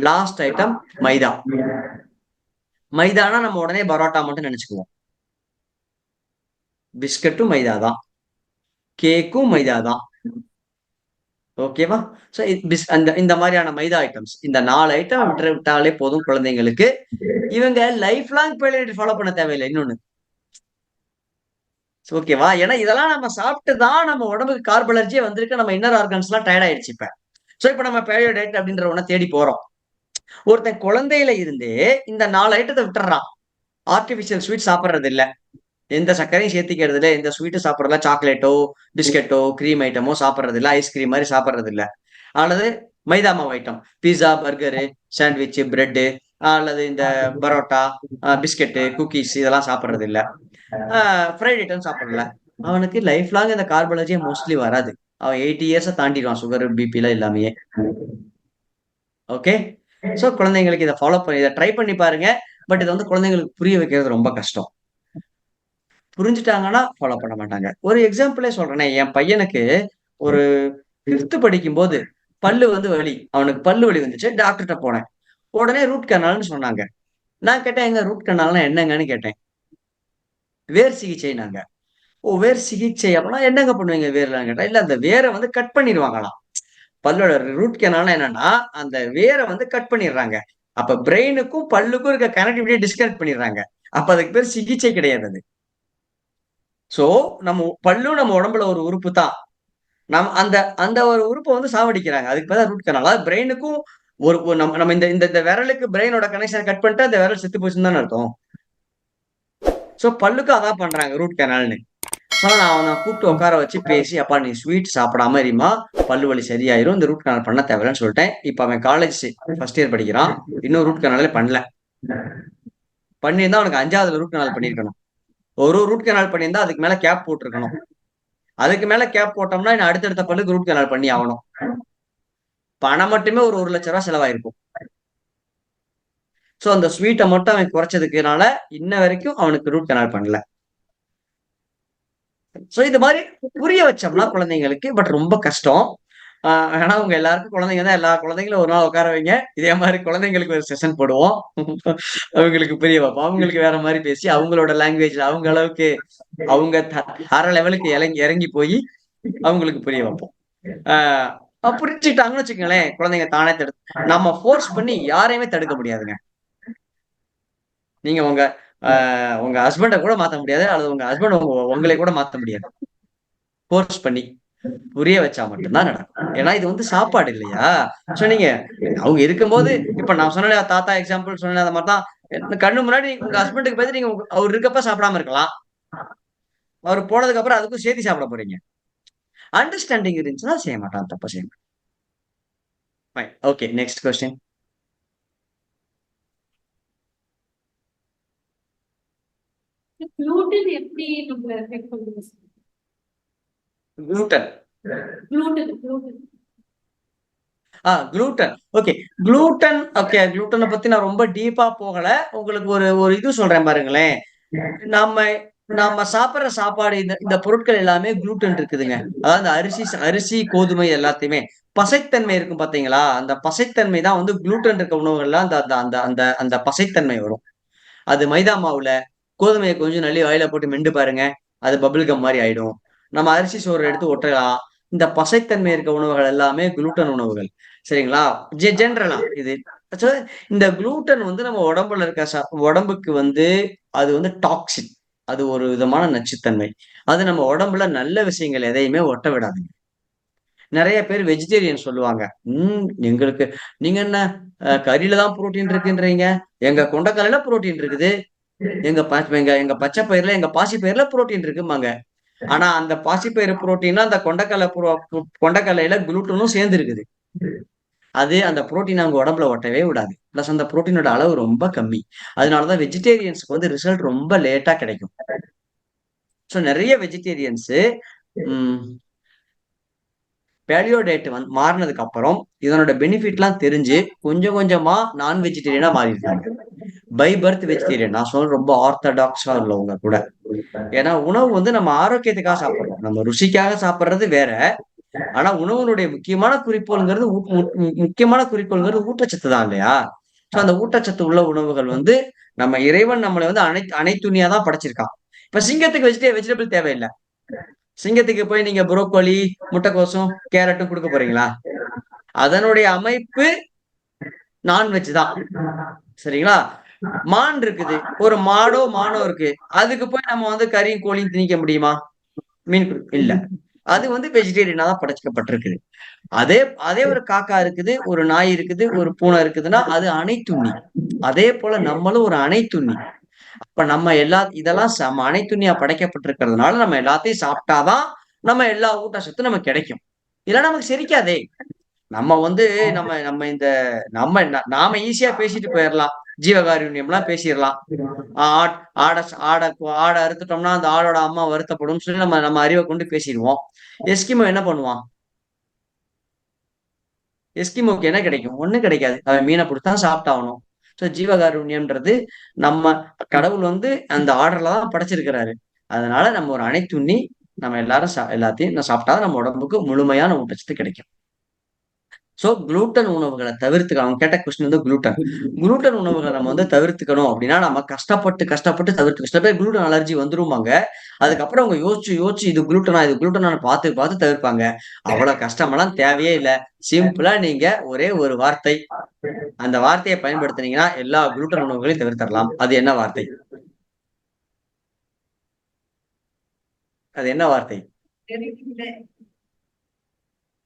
S3: Last item மைதா. மைதானா நம்ம உடனே பரோட்டா மட்டும் நினைச்சுக்குவோம். பிஸ்கட்டும் மைதா தான், கேக்கும் மைதா தான். ஓகேவா? ஸோ இந்த மாதிரியான மைதா ஐட்டம்ஸ், இந்த 4 ஐட்டம் விட்டாலே போதும் குழந்தைங்களுக்கு. இவங்க லைஃப் லாங் பேலியோ ஃபாலோ பண்ண தேவையில்லை. இன்னொன்னு ஓகேவா? ஏன்னா இதெல்லாம் நம்ம சாப்பிட்டு தான் நம்ம உடம்புக்கு கார்ப் அலர்ஜியே வந்திருக்கு, நம்ம இன்னர் ஆர்கன்ஸ் எல்லாம் டயர்ட் ஆயிடுச்சு. இப்ப நம்ம பேலியோ டயட் அப்படின்ற ஒண்ண தேடி போறோம். ஒருத்தன் குழந்தையில இருந்தே இந்த 4 ஐட்டத்தை விட்டுறான். ஆர்டிபிஷியல் ஸ்வீட் சாப்பிட்றது இல்ல, எந்த சர்க்கரையும் சேர்த்திக்கிறது இல்லை, எந்த ஸ்வீட்டும் சாப்பிட்றதுல, சாக்லேட்டோ பிஸ்கெட்டோ கிரீம் ஐட்டமோ சாப்பிட்றது இல்லை, ஐஸ்கிரீம் மாதிரி சாப்பிட்றது இல்லை, அல்லது மைதா மாவு ஐட்டம், பீஸா, பர்கரு, சாண்ட்விச், பிரெட்டு, அல்லது இந்த பரோட்டா, பிஸ்கெட்டு, குக்கீஸ் இதெல்லாம் சாப்பிட்றது இல்லை, ஃப்ரைட் ஐட்டம் சாப்பிடல. அவனுக்கு லைஃப் லாங் இந்த கார்ப் அலர்ஜியே மோஸ்ட்லி வராது. அவன் 80 இயர்ஸை தாண்டிடுவான் சுகர் பிபிலாம் இல்லாமையே. ஓகே. ஸோ குழந்தைங்களுக்கு இதை ஃபாலோ பண்ணி இதை ட்ரை பண்ணி பாருங்க. பட் இதை வந்து குழந்தைங்களுக்கு புரிய வைக்கிறது ரொம்ப கஷ்டம். புரிஞ்சுட்டாங்கன்னா ஃபாலோ பண்ண மாட்டாங்க. ஒரு எக்ஸாம்பிளே சொல்றேனே, என் பையனுக்கு ஒரு 5th படிக்கும் போது பல்லு வந்து வலி, அவனுக்கு பல்லு வலி வந்துச்சு. டாக்டர்கிட்ட போனேன். உடனே ரூட் கனால்னு சொன்னாங்க. நான் கேட்டேன், எங்க ரூட் கனால்னா என்னங்கன்னு கேட்டேன். வேர் சிகிச்சைனாங்க. ஓ, வேர் சிகிச்சை அப்படின்னா என்னங்க பண்ணுவீங்க வேர்லாம் கேட்டா, இல்ல அந்த வேரை வந்து கட் பண்ணிடுவாங்களாம். பல்லோட ரூட் கனால்னா என்னன்னா அந்த வேரை வந்து கட் பண்ணிடுறாங்க. அப்ப பிரெயினுக்கும் பல்லுக்கும் இருக்க கனெக்டிவிட்டியை டிஸ்கனெக்ட் பண்ணிடுறாங்க. அப்ப அதுக்கு பேர் சிகிச்சை கிடையாது. அது சோ நம்ம உடம்புல ஒரு உறுப்பு தான். அந்த அந்த ஒரு உறுப்பை வந்து சாவடிக்கிறாங்க. அதுக்கு பேர் ரூட் கனால். அதாவது பிரெயினுக்கும் நம்ம நம்ம இந்த இந்த இந்த விரலுக்கு பிரெயினோட கனெக்ஷன் கட் பண்ணிட்டு அந்த விரல் செத்து போச்சுன்னு தானே அர்த்தம். சோ பல்லுக்கும் அதான் பண்றாங்க ரூட் கனால்னு. ஸோ நான் அவனை கூப்பிட்டு உட்கார வச்சு பேசி, அப்பா நீ ஸ்வீட் சாப்பிடாம இருமா, பல்லு வலி சரியாயிரும், இந்த ரூட் கனால் பண்ண தேவையில்லைன்னு சொல்லிட்டேன். இப்ப அவன் காலேஜ் ஃபர்ஸ்ட் இயர் படிக்கிறான், இன்னும் ரூட் கனாலே பண்ணல. பண்ணியிருந்தா அவனுக்கு 5வது ரூட் கனால் பண்ணியிருக்கணும். ஒரு ரூட் கனால் பண்ணியிருந்தா அதுக்கு மேல கேப் போட்டிருக்கணும். அதுக்கு மேல கேப் போட்டோம்னா இன்னும் அடுத்தடுத்த பல்லுக்கு ரூட் கனால் பண்ணி ஆகணும். பணம் மட்டுமே ஒரு 1,00,000 செலவாயிருக்கும். சோ அந்த ஸ்வீட்டை மட்டும் அவன் குறைச்சதுக்குனால இன்ன வரைக்கும் அவனுக்கு ரூட் கனால் பண்ணல. சோ இது மாதிரி புரிய வச்சோம்னா குழந்தைங்களுக்கு, பட் ரொம்ப கஷ்டம். ஆனா அவங்க எல்லாருக்கும் குழந்தைங்க தான், எல்லா குழந்தைங்களும் ஒரு நாள் உட்கார வைங்க, இதே மாதிரி குழந்தைங்களுக்கு ஒரு செஷன் போடுவோம். அவங்களுக்கு புரிய வைப்போம். அவங்களுக்கு வேற மாதிரி பேசி அவங்களோட லாங்குவேஜ்ல அவங்க அளவுக்கு அவங்க தர லெவலுக்கு இறங்கி போய் அவங்களுக்கு புரிய வைப்போம். புரிஞ்சுக்கிட்டாங்கன்னு வச்சுக்கோங்களேன், குழந்தைங்க தானே நம்ம ஃபோர்ஸ் பண்ணி யாரையுமே தடுக்க முடியாதுங்க. நீங்க உங்க உங்க ஹஸ்பண்ட கூட மாத்த முடியாது, அல்லது உங்க ஹஸ்பண்ட் உங்களை கூட மாத்த முடியாது. ஃபோர்ஸ் பண்ணி புரிய வச்சா மட்டும்தான் நடக்கும். ஏன்னா இது வந்து சாப்பாடு இல்லையா? சோ நீங்க அவங்க இருக்கும்போது, இப்ப நான் சொன்ன தாத்தா எக்ஸாம்பிள் சொன்ன அந்த மாதிரிதான், கண்ணு முன்னாடி உங்க ஹஸ்பண்டுக்கு பதில் நீங்க அவர் இருக்கப்ப சாப்பிடாம இருக்கலாம். அவர் போனதுக்கு அப்புறம் அதுக்கும் சேர்த்து சாப்பிட போறீங்க. அண்டர்ஸ்டாண்டிங் இருந்துச்சுன்னா செய்ய மாட்டான், தப்ப செய்ய மாட்டான். Okay, next question.
S4: gluten எப்படி நம்ம எஃபெக்ட் பண்ணுது?
S3: Gluten.
S4: gluten
S3: gluten. Okay, gluten. Okay, குளூட்டனை பத்தி நான் ரொம்ப டீப்பா போகல. உங்களுக்கு ஒரு ஒரு இது சொல்றேன் பாருங்களேன். நம்ம நம்ம சாப்பிடுற சாப்பாடு, இந்த பொருட்கள் எல்லாமே குளூட்டன் இருக்குதுங்க. அதாவது அரிசி கோதுமை எல்லாத்தையுமே பசைத்தன்மை இருக்கும் பாத்தீங்களா? அந்த பசைத்தன்மை தான் வந்து குளூட்டன் இருக்க உணவுகள்லாம் அந்த அந்த அந்த அந்த பசைத்தன்மை வரும். அது மைதா மாவுல கோதுமையை கொஞ்சம் நல்லி வாயில போட்டு மெண்டு பாருங்க, அது பபிள் கம் மாதிரி ஆயிடும். நம்ம அரிசி சோறு எடுத்து ஒட்டலாம். இந்த பசைத்தன்மை இருக்க உணவுகள் எல்லாமே குளூட்டன் உணவுகள். சரிங்களா? ஜென்ரலா இது. இந்த குளூட்டன் வந்து நம்ம உடம்புல இருக்க உடம்புக்கு வந்து அது வந்து டாக்ஸின். அது ஒரு விதமான நச்சுத்தன்மை. அது நம்ம உடம்புல நல்ல விஷயங்கள் எதையுமே ஒட்ட விடாதுங்க. நிறைய பேர் வெஜிடேரியன் சொல்லுவாங்க. எங்களுக்கு நீங்க என்ன கறியில தான் புரோட்டீன் இருக்குன்றீங்க, எங்க கொண்டைக்கல்லையில புரோட்டீன் இருக்குது, எங்க பச்சை பயிர்ல, எங்க பாசி பயிர்ல புரோட்டீன் இருக்குமாங்க. ஆனா அந்த பாசிப்பயிறு புரோட்டீன்ல அந்த கொண்டைக்கல்லையில குளூட்டனும் சேர்ந்து இருக்குது. அது அந்த புரோட்டீன் அவங்க உடம்புல ஒட்டவே விடாது. பிளஸ் அந்த புரோட்டீனோட அளவு ரொம்ப கம்மி. அதனாலதான் வெஜிடேரியன்ஸ்க்கு வந்து ரிசல்ட் ரொம்ப லேட்டா கிடைக்கும். சோ நிறைய வெஜிடேரியன்ஸ் பேலியோ டயட் மாறினதுக்கு அப்புறம் இதனோட பெனிஃபிட் எல்லாம் தெரிஞ்சு கொஞ்சம் கொஞ்சமா நான் வெஜிடேரியனா மாறி இருக்காங்க. By birth vegetarian. நான் சொல்ற ரொம்ப ஆர்த்தடாக்ஸா உள்ளவங்க கூட. ஏன்னா உணவு வந்து நம்ம ஆரோக்கியத்துக்காக சாப்பிடுறோம், நம்ம ருசிக்காக சாப்பிடுறது வேற. ஆனா உணவுனுடைய முக்கியமான குறிக்கோள்ங்கிறது ஊட்டச்சத்து தான் இல்லையா? சோ அந்த ஊட்டச்சத்து உள்ள உணவுகள் வந்து நம்ம இறைவன் நம்மளை வந்து அனைத்துணியா தான் படைச்சிருக்கான். இப்ப சிங்கத்துக்கு வெஜிடபிள் தேவையில்லை. சிங்கத்துக்கு போய் நீங்க புரோக்கோலி, முட்டைக்கோசும் கேரட்டும் கொடுக்க போறீங்களா? அதனுடைய அமைப்பு நான்வெஜ் தான். சரிங்களா? மான் இருக்குது, ஒரு மானோ இருக்கு, அதுக்கு போய் நம்ம வந்து கறியும் கோழியும் திணிக்க முடியுமா? மீன் இல்ல. அது வந்து வெஜிடேரியனா தான் படைக்கப்பட்டிருக்குது. அதே ஒரு காக்கா இருக்குது, ஒரு நாய் இருக்குது, ஒரு பூனை இருக்குதுன்னா அது அனைத்துண்ணி. அதே போல நம்மளும் ஒரு அனைத்துண்ணி. அப்ப நம்ம இதெல்லாம் அனைத்துண்ணியா படைக்கப்பட்டிருக்கிறதுனால நம்ம எல்லாத்தையும் சாப்பிட்டாதான் நம்ம எல்லா ஊட்டச்சத்தும் நமக்கு கிடைக்கும். இல்ல நமக்கு செரிக்காதே. நம்ம வந்து நம்ம நம்ம இந்த நாம ஈஸியா பேசிட்டு போயிடலாம். ஜீவகாருண்யம் எல்லாம் பேசிடலாம். ஆடை அறுத்துட்டோம்னா அந்த ஆடோட அம்மா வருத்தப்படும் சொல்லி நம்ம அறிவை கொண்டு பேசிடுவோம். எஸ்கிமோ என்ன பண்ணுவான்? எஸ்கிமோக்கு என்ன கிடைக்கும்? ஒண்ணும் கிடைக்காது. அவன் மீனை பிடிச்தான் சாப்பிட்டாகணும். சோ ஜீவகாருண்யம்ன்றது நம்ம கடவுள் வந்து அந்த ஆர்டர்ல தான் படைச்சிருக்கிறாரு. அதனால நம்ம ஒரு அனைத்துண்ணி, நம்ம எல்லாத்தையும் சாப்பிட்டாதான் நம்ம உடம்புக்கு முழுமையான ஊட்டச்சத்து கிடைக்கும். சோ குளூட்டன் உணவுகளை தவிர்த்துக்க, அவங்க கேட்ட கொஸ்டின் வந்து குளூட்டன் உணவுகளை நம்ம வந்து தவிர்த்துக்கணும் அப்படின்னா நம்ம கஷ்டப்பட்டு தவிர்த்து. சில பேர் குளூட்டன் அலர்ஜி வந்துருவாங்க. அதுக்கப்புறம் அவங்க யோசிச்சு இது குளூட்டனா பார்த்து தவிர்ப்பாங்க. அவ்வளவு கஷ்டமெல்லாம் தேவையே இல்லை. சிம்பிளா நீங்க ஒரே ஒரு வார்த்தை, அந்த வார்த்தையை பயன்படுத்தினீங்கன்னா எல்லா குளூட்டன் உணவுகளையும் தவிர்த்தரலாம். அது என்ன வார்த்தை? அது என்ன வார்த்தை?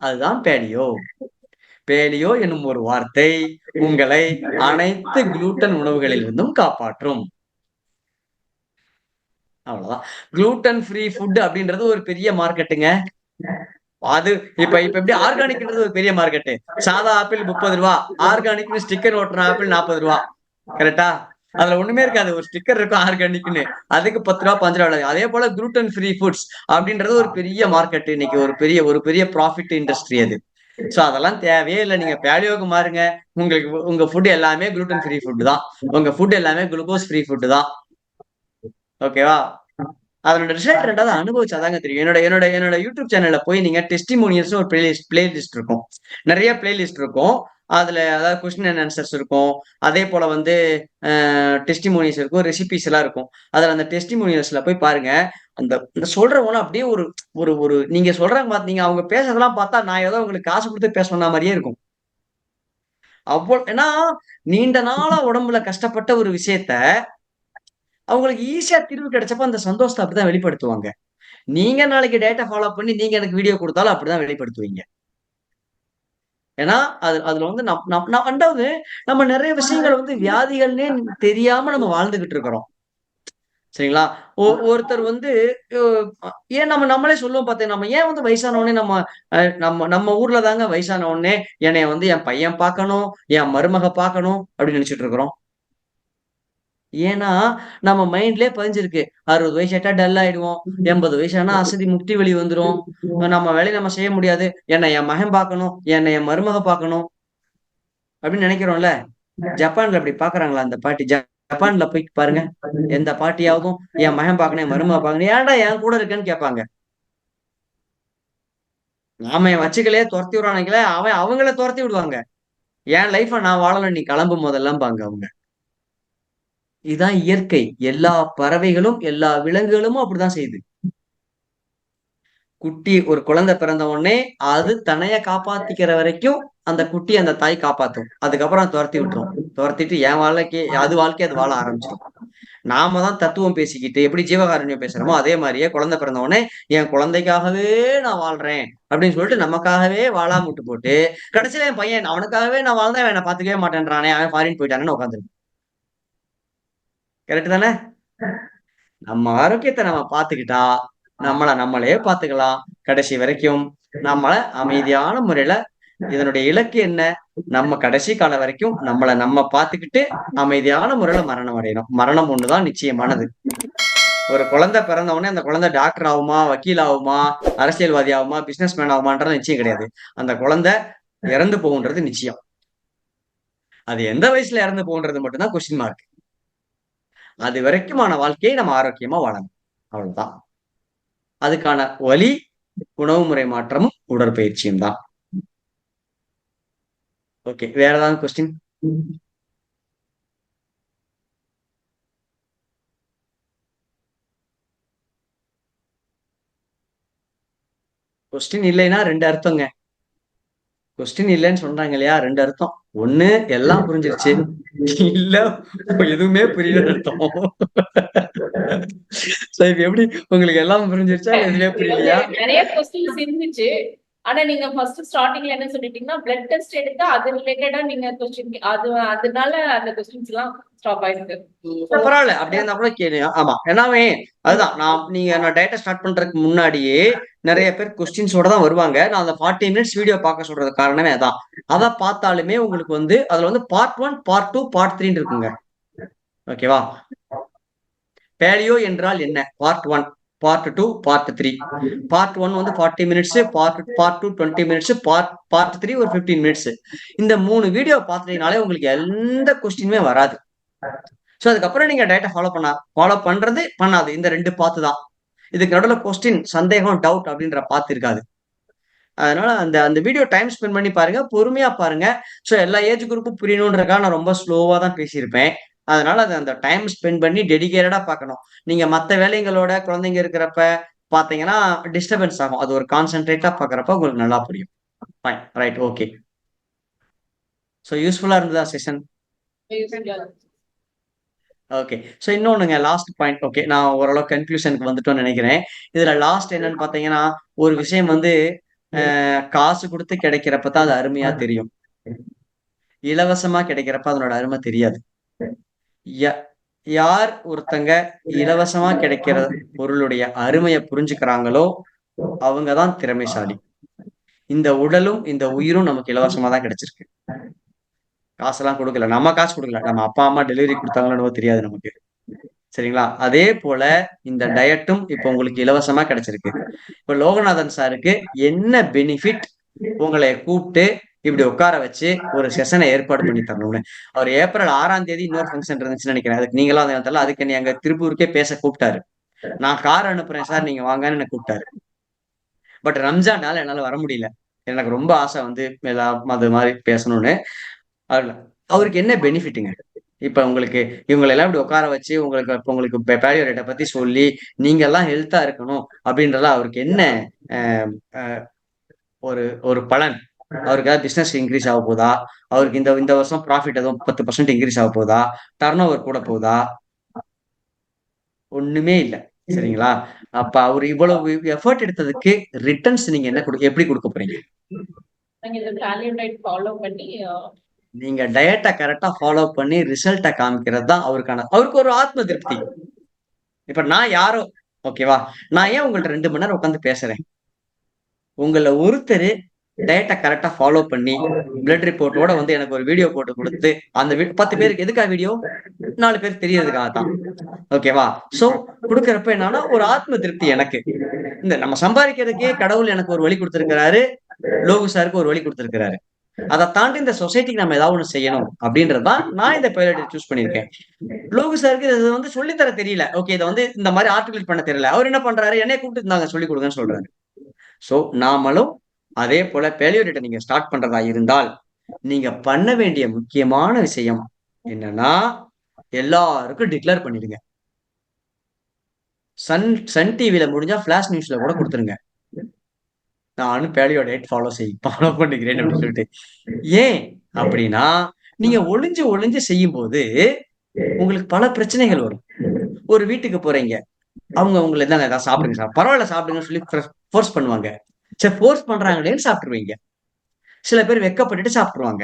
S3: அதுதான் பேலியோ. பேலியோ என்னும் ஒரு வார்த்தை உங்களை அனைத்து குளூட்டன் உணவுகளிலிருந்தும் காப்பாற்றும். அவ்வளவுதான். குளூட்டன் ஃப்ரீ ஃபுட் அப்படின்றது ஒரு பெரிய மார்க்கெட்டுங்க. அது இப்ப இப்ப எப்படி ஆர்கானிக்ன்றது ஒரு பெரிய மார்க்கெட்டு. சாதா ஆப்பிள் 30 ரூபா, ஆர்கானிக்னு ஸ்டிக்கர் ஓட்டுற ஆப்பிள் 40 ரூபா. கரெக்டா? அதுல ஒண்ணுமே இருக்காது. ஒரு ஸ்டிக்கர் இருக்கும் ஆர்கானிக்னு. அதுக்கு 10 ரூபா 5 ரூபா. அதே போல குளூட்டன் ஃப்ரீ ஃபுட்ஸ் அப்படின்றது ஒரு பெரிய மார்க்கெட். இன்னைக்கு ஒரு பெரிய ப்ராஃபிட் இண்டஸ்ட்ரி அது. சோ அதெல்லாம் தேவையே இல்லை. நீங்க பேலியோக்கு மாறுங்க. உங்களுக்கு உங்க ஃபுட் எல்லாமே குளூட்டன் ஃப்ரீ ஃபுட் தான். உங்க ஃபுட் எல்லாமே குளுக்கோஸ் ஃப்ரீ ஃபுட் தான். ஓகேவா? அதனோட ரிசல்ட் ரெண்டாவது அனுபவிச்சாதாங்க தெரியும். என்னோட என்னோட என்னோட யூடியூப் சேனல்ல போய் நீங்க டெஸ்டிமோனியல்ஸ் ஒரு பிளேலிஸ்ட் இருக்கும். நிறைய பிளேலிஸ்ட் இருக்கும். அதுல அதாவது கொஸ்டின் அண்ட் ஆன்சர்ஸ் இருக்கும். அதே போல வந்து டெஸ்டிமோனியல்ஸ் இருக்கும், ரெசிபிஸ் எல்லாம் இருக்கும். அதுல அந்த டெஸ்டிமோனியல்ஸ்ல போய் பாருங்க. அந்த சொல்றவங்க அப்படியே ஒரு ஒரு ஒரு நீங்க சொல்றாங்க பாத்தீங்க, அவங்க பேசுறதெல்லாம் பார்த்தா நான் ஏதோ உங்களுக்கு காசு கொடுத்து பேசணும்னா மாதிரியே இருக்கும். ஏன்னா நீண்ட நாளா உடம்புல கஷ்டப்பட்ட ஒரு விஷயத்த அவங்களுக்கு ஈஸியா தீர்வு கிடைச்சப்ப அந்த சந்தோஷத்தை அப்படிதான் வெளிப்படுத்துவாங்க. நீங்க நாளைக்கு டேட்டா ஃபாலோ பண்ணி நீங்க எனக்கு வீடியோ கொடுத்தாலும் அப்படிதான் வெளிப்படுத்துவீங்க. ஏன்னா அதுல வந்து ரெண்டாவது நம்ம நிறைய விஷயங்கள் வந்து வியாதிகள்னே தெரியாம நம்ம வாழ்ந்துகிட்டு இருக்கிறோம். சரிங்களா? ஒருத்தர் வந்து ஏன் நம்மளே சொல்லுவோம் பார்த்தேன். நம்ம ஏன் வந்து வயசான உடனே நம்ம நம்ம ஊர்ல தாங்க வயசான உடனே என்னைய வந்து என் பையன் பார்க்கணும், என் மருமக பார்க்கணும் அப்படின்னு நினைச்சிட்டு இருக்கிறோம். ஏன்னா நம்ம மைண்ட்லயே பதிஞ்சிருக்கு. 60 வயசு ஆயிட்டா டல் ஆயிடுவோம். 80 வயசு ஆனா அசதி முட்டி வலி வந்துரும். நம்ம வேலையை நம்ம செய்ய முடியாது. என்னை என் மகன் பார்க்கணும், என்னை என் மருமக பார்க்கணும் அப்படின்னு நினைக்கிறோம்ல. ஜப்பான்ல அப்படி பாக்குறாங்களா அந்த பாட்டி? ஜப்பான்ல போய் பாருங்க. எந்த பாட்டியாவதும் என் மகன் பார்க்கணும், என் மருமக பார்க்கணும், ஏன்டா என் கூட இருக்கேன்னு கேட்பாங்க. நாம என் வச்சுக்கலையே துரத்தி விடுறானுங்களே, அவங்கள துரத்தி விடுவாங்க. என் லைஃப நான் வாழணும், நீ கிளம்பும் போதெல்லாம் பாங்க அவங்க. இதுதான் இயற்கை. எல்லா பறவைகளும் எல்லா விலங்குகளும் அப்படிதான் செய்யுது. குட்டி ஒரு குழந்தை பிறந்த உடனே அது தன்னைய காப்பாத்திக்கிற வரைக்கும் அந்த குட்டி அந்த தாய் காப்பாத்தும். அதுக்கப்புறம் துரத்தி விட்டுரும். துரத்திட்டு என் வாழ்க்கை அது வாழ ஆரம்பிச்சிடும். நாம தான் தத்துவம் பேசிக்கிட்டு எப்படி ஜீவகாருண்யம் பேசுறோமோ அதே மாதிரியே குழந்தை பிறந்த உடனே என் குழந்தைக்காகவே நான் வாழ்றேன் அப்படின்னு சொல்லிட்டு நமக்காகவே வாழாம விட்டு போட்டு கடைசியில என் பையன் அவனுக்காகவே நான் வாழ்ந்தேன், அவனை பாத்துக்கவே மாட்டேன்றானே, அவன் ஃபாரின் போயிட்டானு உட்காந்துருக்கு. கரெக்ட் தானே? நம்ம ஆரோக்கியத்தை நம்ம பாத்துக்கிட்டா நம்மளே பாத்துக்கலாம். கடைசி வரைக்கும் நம்மள அமைதியான முறையில இதனுடைய இலக்கு என்ன? நம்ம கடைசி காலம் வரைக்கும் நம்ம பாத்துக்கிட்டு அமைதியான முறையில மரணம் அடையணும். மரணம் ஒண்ணுதான் நிச்சயமானது. ஒரு குழந்தை பிறந்த உடனே அந்த குழந்தை டாக்டர் ஆகுமா, வக்கீல் ஆகுமா, அரசியல்வாதி ஆகுமா, பிசினஸ் மேன் ஆகுமான்றது நிச்சயம் கிடையாது. அந்த குழந்தை இறந்து போகுன்றது நிச்சயம். அது எந்த வயசுல இறந்து போகுன்றது மட்டும்தான் கொஸ்டின் மார்க். அது வரைக்குமான வாழ்க்கையை நம்ம ஆரோக்கியமா வாழணும். அவ்வளவுதான். அதுக்கான வழி உணவு முறை மாற்றமும் உடற்பயிற்சியும் தான். ஓகே, வேற ஏதாவது கொஸ்டின்? கொஸ்டின் இல்லைன்னா 2 அர்த்தங்க. கொஸ்டின் இல்லைன்னு சொல்றாங்க இல்லையா, 2 அர்த்தம். ஒண்ணு எல்லாம் புரிஞ்சிருச்சு, இல்ல எதுவுமே புரியல அர்த்தம். எப்படி உங்களுக்கு எல்லாம் புரிஞ்சிருச்சா, எதுவுமே புரியலையா?
S2: நிறைய கொஸ்டின்ஸ் இருந்துச்சு. ஆனா நீங்க ஃபர்ஸ்ட் ஸ்டார்டிங்ல என்ன சொல்லிட்டீங்கன்னா பிளட் டெஸ்ட் எடுத்தா அது ரிலேட்டடா நீங்க கொஸ்டின் அதனால அந்த கொஸ்டின்ஸ் எல்லாம் ஸ்டாப் ஆயிருக்கு.
S3: பரவாயில்ல, அப்படியே இருந்தா கூட கேளு. ஆமா, ஏன்னாவே அதுதான் நான் டேட்டா ஸ்டார்ட் பண்றதுக்கு முன்னாடியே நிறைய பேர் கொஸ்டின்ஸோட தான் வருவாங்க. நான் அந்த 40 மினிட்ஸ் வீடியோ பார்க்க சொல்றது காரணமே அதான். அதை பார்த்தாலுமே உங்களுக்கு வந்து அதுல வந்து பார்ட் 1, பார்ட் 2, பார்ட் 3 இருக்குங்க. ஓகேவா? பேலியோ என்றால் என்ன? Part 1, part 2, part 3. பார்ட் 1 வந்து 40 மினிட்ஸ், பார்ட் 2 20 மினிட்ஸ், பார்ட் 3 ஒரு 15 மினிட்ஸ். இந்த 3 வீடியோ பார்த்தீங்கனாலே உங்களுக்கு எந்த கொஸ்டினுமே வராது. சோ அதுக்கப்புறம் நீங்க டேட்டா ஃபாலோ பண்றது பண்ணாது, இந்த 2 பார்த்து தான். இதுக்கு நடுவில் கொஸ்டின், சந்தேகம், டவுட் அப்படின்ற பார்த்து இருக்காது. அதனால அந்த வீடியோ டைம் ஸ்பெண்ட் பண்ணி பாருங்க, பொறுமையா பாருங்க. ஸோ எல்லா ஏஜ் குரூப்பும் புரியணுன்றக்காக நான் ரொம்ப ஸ்லோவா தான் பேசியிருப்பேன். அதனால அந்த டைம் ஸ்பெண்ட் பண்ணி டெடிகேட்டடா பார்க்கணும். நீங்க மற்ற வேலைங்களோட குழந்தைங்க இருக்கிறப்ப பாத்தீங்கன்னா டிஸ்டர்பன்ஸ் ஆகும். அது ஒரு கான்சென்ட்ரேட்டா பாக்குறப்ப உங்களுக்கு நல்லா புரியும். Fine, right, okay. ஸோ யூஸ்ஃபுல்லா இருந்ததா செஷன்? ஓகே. ஸோ இன்னொன்னுங்க லாஸ்ட் பாயிண்ட். ஓகே. நான் ஓரளவு கன்க்ளூஷனுக்கு வந்துட்டோம்னு நினைக்கிறேன். இதுல லாஸ்ட் என்னன்னு பார்த்தீங்கன்னா, ஒரு விஷயம் வந்து காசு குடுத்து கிடைக்கிறப்ப தான் அது அருமையா தெரியும். இலவசமா கிடைக்கிறப்ப அதனோட அருமை தெரியாது. ய யார் ஒருத்தங்க இலவசமா கிடைக்கிற பொருளுடைய அருமைய புரிஞ்சுக்கிறாங்களோ, அவங்க தான் திறமைசாலி. இந்த உடலும், இந்த உயிரும் நமக்கு இலவசமா தான் கிடைச்சிருக்கு. காசெல்லாம் குடுக்கல. நம்ம காசு குடுக்கல. நம்ம அப்பா, அம்மா டெலிவரி குடுத்தாங்களோ என்னவோ தெரியாது நமக்கு. சரிங்களா? அதே போல இந்த டயட்டும் இப்ப உங்களுக்கு இலவசமா கிடைச்சிருக்கு. இப்ப லோகநாதன் சாருக்கு என்ன பெனிஃபிட் உங்கள கூப்ட்டு இப்படி உட்கார வச்சு ஒரு செஷன ஏற்பாடு பண்ணி தரணும்னு. அவர் ஏப்ரல் 6ஆம் தேதி இன்னொரு ஃபங்ஷன் இருந்துச்சுன்னு நெனைக்கிறேன். அதுக்கு நீங்களும் அந்த தெரியல. அதுக்கு என்னைய அங்க திருப்பூருக்கே பேச கூப்ட்டாரு. நான் கார் அனுப்புறேன் சார் நீங்க வாங்கன்னு என்ன கூப்ட்டாரு. பட் ரம்ஜான்னால என்னால வர முடியல. எனக்கு ரொம்ப ஆசை வந்து அது மாரி பேசணும்னு. அதுல அவருக்கு என்ன பெனிஃபிட்டுங்க? இப்ப உங்களுக்கு இவங்களெல்லாம் இப்படி உட்கார வச்சு உங்களுக்கு இப்ப உங்களுக்கு பேலியோ டயட்ட பத்தி சொல்லி, நீங்க எல்லாம் ஹெல்த்தா இருக்கணும் அப்படின்றதுல அவருக்கு என்ன அ அ ஒரு ஒரு பலன்? அவருக்கு ஏதாவது பிசினஸ் இன்கிரீஸ் ஆக போதா? அவருக்கு இந்த இந்த வருஷம் ப்ராஃபிட் எதுவும் 10% இன்கிரீஸ் ஆக போதா? டர்ன் ஓவர் கூட போதா? ஒண்ணுமே இல்ல. சரிங்களா? அப்ப அவரு இவ்வளவு எஃபோர்ட் எடுத்ததுக்கு ரிட்டர்ன்ஸ் நீங்க என்ன எப்படி குடுக்க போறீங்க?
S2: நாங்க இந்த பேலியோ டயட் ஃபாலோ பண்ணி
S3: நீங்க டயட்ட கரெக்ட்டா ஃபாலோ பண்ணி ரிசல்ட்ட காமிக்கிறது தான் அவருக்கு ஒரு ஆத்ம திருப்தி. இப்ப நான் யாரோ ஓகேவா? நான் ஏன் உங்கள்ட்ட 2 மணி நேரம் உட்கார்ந்து பேசுறேன்? உங்கள ஒருத்தரு டயட்ட கரெக்ட்டா ஃபாலோ பண்ணி, பிளட் ரிப்போர்ட்டோட வந்து எனக்கு ஒரு வீடியோ போட்டு குடுத்து, அந்த 10 பேருக்கு எதுக்கா வீடியோ? 4 பேருக்கு தெரியறதுக்காக தான். ஓகேவா? சோ குடுக்கறப்ப என்னன்னா, ஒரு ஆத்ம திருப்தி எனக்கு. இந்த நம்ம சம்பாதிக்கிறதுக்கே கடவுள் எனக்கு ஒரு வழி குடுத்திருக்கிறாரு. லோகு சாருக்கு ஒரு வழி குடுத்திருக்கிறாரு. அத தாண்டி இந்த சொசைட்டிக்கு நம்ம ஏதாவது ஒண்ணு செய்யணும் அப்படின்றது தான் நான் இந்த பைலட்ட சூஸ் பண்ணியிருக்கேன். லோகு சாருக்கு இது வந்து சொல்லி தர தெரியல. ஓகே. இத வந்து இந்த மாரி ஆர்டிகுலேட் பண்ண தெரியல. அவரு என்ன பண்றாரு? என்னைய கூப்பிட்டு இந்தாங்க சொல்லிக் குடுங்கன்னு சொல்றாரு. சோ நாமளும் அதே போல பேலியோ டயட்ட நீங்க ஸ்டார்ட் பண்றதா இருந்தால், நீங்க பண்ண வேண்டிய முக்கியமான விஷயம் என்னன்னா, எல்லாருக்கும் டிக்ளேர் பண்ணிடுங்க. சன் சன் டிவில முடிஞ்சா ஃபிளாஷ் நியூஸ்ல கூட குடுத்துருங்க. நானும் பேலியோ டயட் ஃபாலோ பண்ணிக்கிறேன் அப்படின்னு சொல்லிட்டு. ஏன் அப்படின்னா, நீங்க ஒளிஞ்சு ஒளிஞ்சு செய்யும்போது, உங்களுக்கு பல பிரச்சனைகள் வரும். ஒரு வீட்டுக்கு போறீங்க. அவங்க உங்கள இந்தாங்க ஏதாவது சாப்பிடுங்க பரவால்ல சாப்பிடுங்கன்னு சொல்லி ஃபோர்ஸ் பண்ணுவாங்க. சரி ஃபோர்ஸ் பண்றாங்களேன்னு சாப்பிட்டுருவீங்க. சில பேர் வெட்கப்பட்டுட்டு சாப்பிட்டுருவாங்க.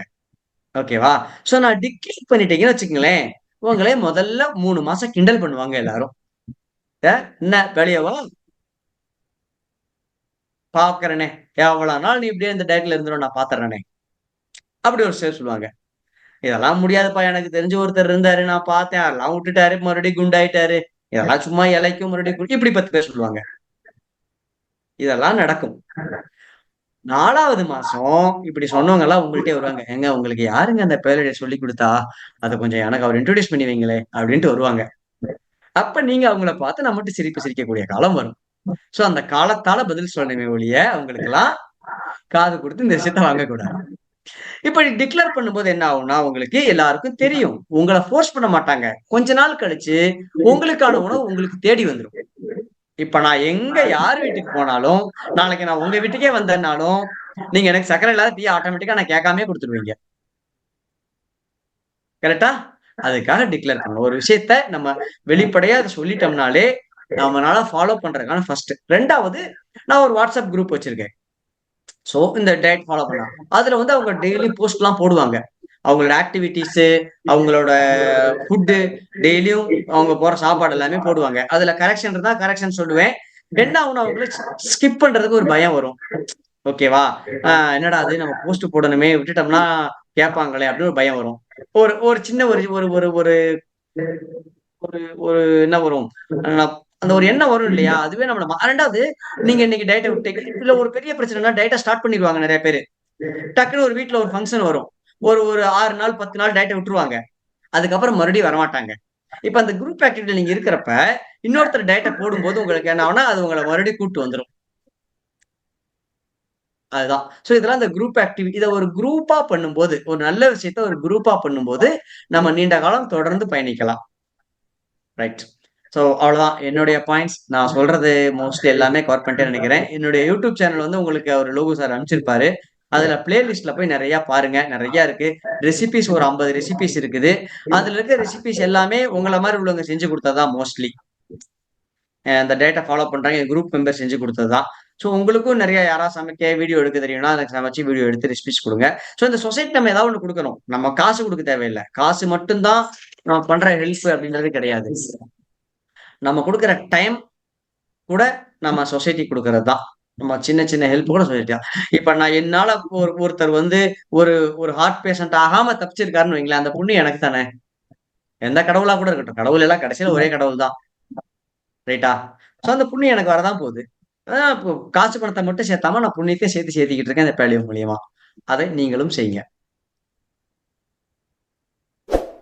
S3: ஓகேவா? சோ நான் டிக்ளேர் பண்ணிட்டீங்கன்னு வச்சுக்கங்களேன், உங்கள முதல்ல 3 மாசம் கிண்டல் பண்ணுவாங்க எல்லாரும். என்ன வெளியவா? பார்க்கிறேனே. எவ்வளவு நாள் நீ இப்படியே இந்த டயட்ல இருந்துரும் நான் பார்த்துர்றேனே. அப்படி ஒரு சிலர் சொல்லுவாங்க. இதெல்லாம் முடியாதுப்பா எனக்கு தெரிஞ்ச ஒருத்தர் இருந்தாரு. நான் பார்த்தேன். அதெல்லாம் விட்டுட்டாரு. மறுபடியும் குண்டாயிட்டாரு. இதெல்லாம் சும்மா இளைக்கும் மறுபடியும் இப்படி 10 பேர் சொல்லுவாங்க. இதெல்லாம் நடக்கும். 4வது மாசம் இப்படி சொன்னவங்க எல்லாம் உங்கள்ட்டயே வருவாங்க. ஏங்க உங்களுக்கு யாருங்க அந்த பேலோடிய சொல்லிக் குடுத்தா? அத கொஞ்சம் எனக்கு அவர் இன்ட்ரோடியூஸ் பண்ணி வைங்களேன் அப்படின்ட்டு வருவாங்க. அப்ப நீங்க அவங்கள பார்த்து நான் மட்டும் சிரிப்பு சிரிக்கக்கூடிய காலம் வரும். சோ அந்த காலத்தால பதில் சொல்லணுமே ஒழிய, அவங்களுக்கெல்லாம் காது குடுத்து இந்த விஷயத்த வாங்கக்கூடாது. இப்படி டிக்ளேர் பண்ணும்போது என்ன ஆகும்னா, உங்களுக்கு எல்லாருக்கும் தெரியும். உங்கள ஃபோர்ஸ் பண்ண மாட்டாங்க. கொஞ்ச நாள் கழிச்சு உங்களுக்கான உணவு உங்களுக்கு தேடி வந்துரும். இப்ப நான் எங்க யார் வீட்டுக்கு போனாலும், நாளைக்கு நான் உங்க வீட்டுக்கே வந்தேன்னாலும், நீங்க எனக்கு சர்க்கரை இல்லாத டீ ஆட்டோமேட்டிக்கா நான் கேட்காமயே குடுத்துருவீங்க. கரெக்ட்டா? அதுக்காக டிக்ளேர் பண்ணணும். ஒரு விஷயத்த நம்ம வெளிப்படையா அத சொல்லிட்டோம்னாலே, நம்மனால ஃபாலோ பண்றதுக்கான ஃபர்ஸ்ட். 2வது நான் ஒரு வாட்ஸ்அப் குரூப் வச்சிருக்கேன். சோ இந்த டயட் ஃபாலோ பண்ணா. அதுல வந்து அவங்க டெய்லி போஸ்ட்லாம் போடுவாங்க. அவங்களோட ஆக்டிவிட்டீஸ், அவங்களோட ஃபுட் டெய்லியும் அவங்க போற சாப்பாடு எல்லாமே போடுவாங்க. அதுல கரெக்ஷன் இருந்தா கரெக்ஷன் சொல்லுவேன். என்ன ஆகும்னா அவங்களுக்கு ஸ்கிப் பண்றதுக்கு ஒரு பயம் வரும். ஓகேவா? என்னடா அது நம்ம போஸ்ட் போடணுமே விட்டுட்டோம்னா கேட்பாங்களே அப்படின்னு ஒரு பயம் வரும். ஒரு ஒரு சின்ன ஒரு ஒரு ஒரு ஒரு ஒரு ஒரு என்ன வரும்? அ அந்த ஒரு எண்ணம் வரும் இல்லையா? அதுவே நம்மள 2வது நீங்க இன்னைக்கு டயட்ட விட்டீங்க. இதுல ஒரு பெரிய பிரச்சனைன்னா டயட்ட ஸ்டார்ட் பண்ணிருவாங்க நெறைய பேரு. டக்குனு ஒரு வீட்ல ஒரு ஃபங்ஷன் வரும். ஒரு ஒரு 6 நாள், 10 நாள் டயட்ட விட்டுருவாங்க. அதுக்கப்புறம் மறுபடியும் வரமாட்டாங்க. இப்ப அந்த குரூப் ஆக்டிவிட்டில நீங்க இருக்கிறப்ப, இன்னொருத்தர் டயட்ட போடும்போது உங்களுக்கு என்ன ஆகும்னா, அது உங்கள மறுபடியும் கூட்டு வந்துரும். அதுதான். சோ இதெல்லாம் இந்த குரூப் இத ஒரு குரூப்பா பண்ணும்போது, ஒரு நல்ல விஷயத்த ஒரு குரூப்பா பண்ணும்போது, நம்ம நீண்ட காலம் தொடர்ந்து பயணிக்கலாம். ரைட். சோ அவ்வளவுதான். என்னுடைய பாயிண்ட்ஸ். நான் சொல்றது மோஸ்ட்லி எல்லாமே கவர் பண்ணிட்டேன்னு நெனைக்கிறேன். என்னுடைய யூடியூப் சேனல் வந்து உங்களுக்கு அவரு லோகு சார் அனுப்பிச்சிருப்பாரு. அதுல பிளேலிஸ்ட்ல போய் நிறைய பாருங்க, நிறைய இருக்கு. ரெசிபிஸ் ஒரு 50 ரெசிபிஸ் இருக்குது. அதுல இருக்க ரெசிபிஸ் எல்லாமே உங்கள மாதிரி உள்ளவங்க செஞ்சு கொடுத்ததுதான் மோஸ்ட்லி. அந்த டேட்டா ஃபாலோ பண்றாங்க என் குரூப் மெம்பர் செஞ்சு கொடுத்ததுதான். ஸோ உங்களுக்கும் நிறைய யாராவது சமைக்க வீடியோ எடுக்க தெரியும்னா எனக்கு சமைச்சு வீடியோ எடுத்து ரெசிபிஸ் கொடுங்க. ஸோ இந்த சொசைட்டி நம்ம ஏதாவது ஒன்று கொடுக்கணும். நம்ம காசு கொடுக்க தேவையில்லை. காசு மட்டும்தான் நம்ம பண்ற ஹெல்ப் அப்படின்றது கிடையாது. நம்ம கொடுக்குற டைம் கூட நம்ம சொசைட்டி கொடுக்கறது தான். நம்ம சின்ன சின்ன ஹெல்ப் கூட சொசைட்டியா. இப்ப நான் என்னால ஒருத்தர் ஒரு ஒரு ஹார்ட் பேஷண்ட் ஆகாம தப்பிச்சிருக்காருன்னு வைங்களேன், அந்த புண்ணியம் எனக்கு தானே. எந்த கடவுளா கூட இருக்கட்டும், கடவுள் எல்லாம் கடைசியில ஒரே கடவுள் தான், ரைட்டா? ஸோ அந்த புண்ணியம் எனக்கு வரதான் போகுது. இப்போ காசு பணத்தை மட்டும் சேர்த்தாம நான் புண்ணியத்தையும் சேர்த்துக்கிட்டு இருக்கேன் இந்த பேலியோ மூலியமா. அதை நீங்களும் செய்யுங்க.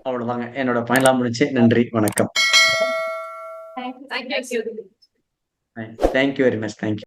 S3: அவ்வளவுதாங்க, என்னோட பயன்லாம் முடிச்சு. நன்றி, வணக்கம்.
S5: Thank you.
S3: Thank you very much. Thank you.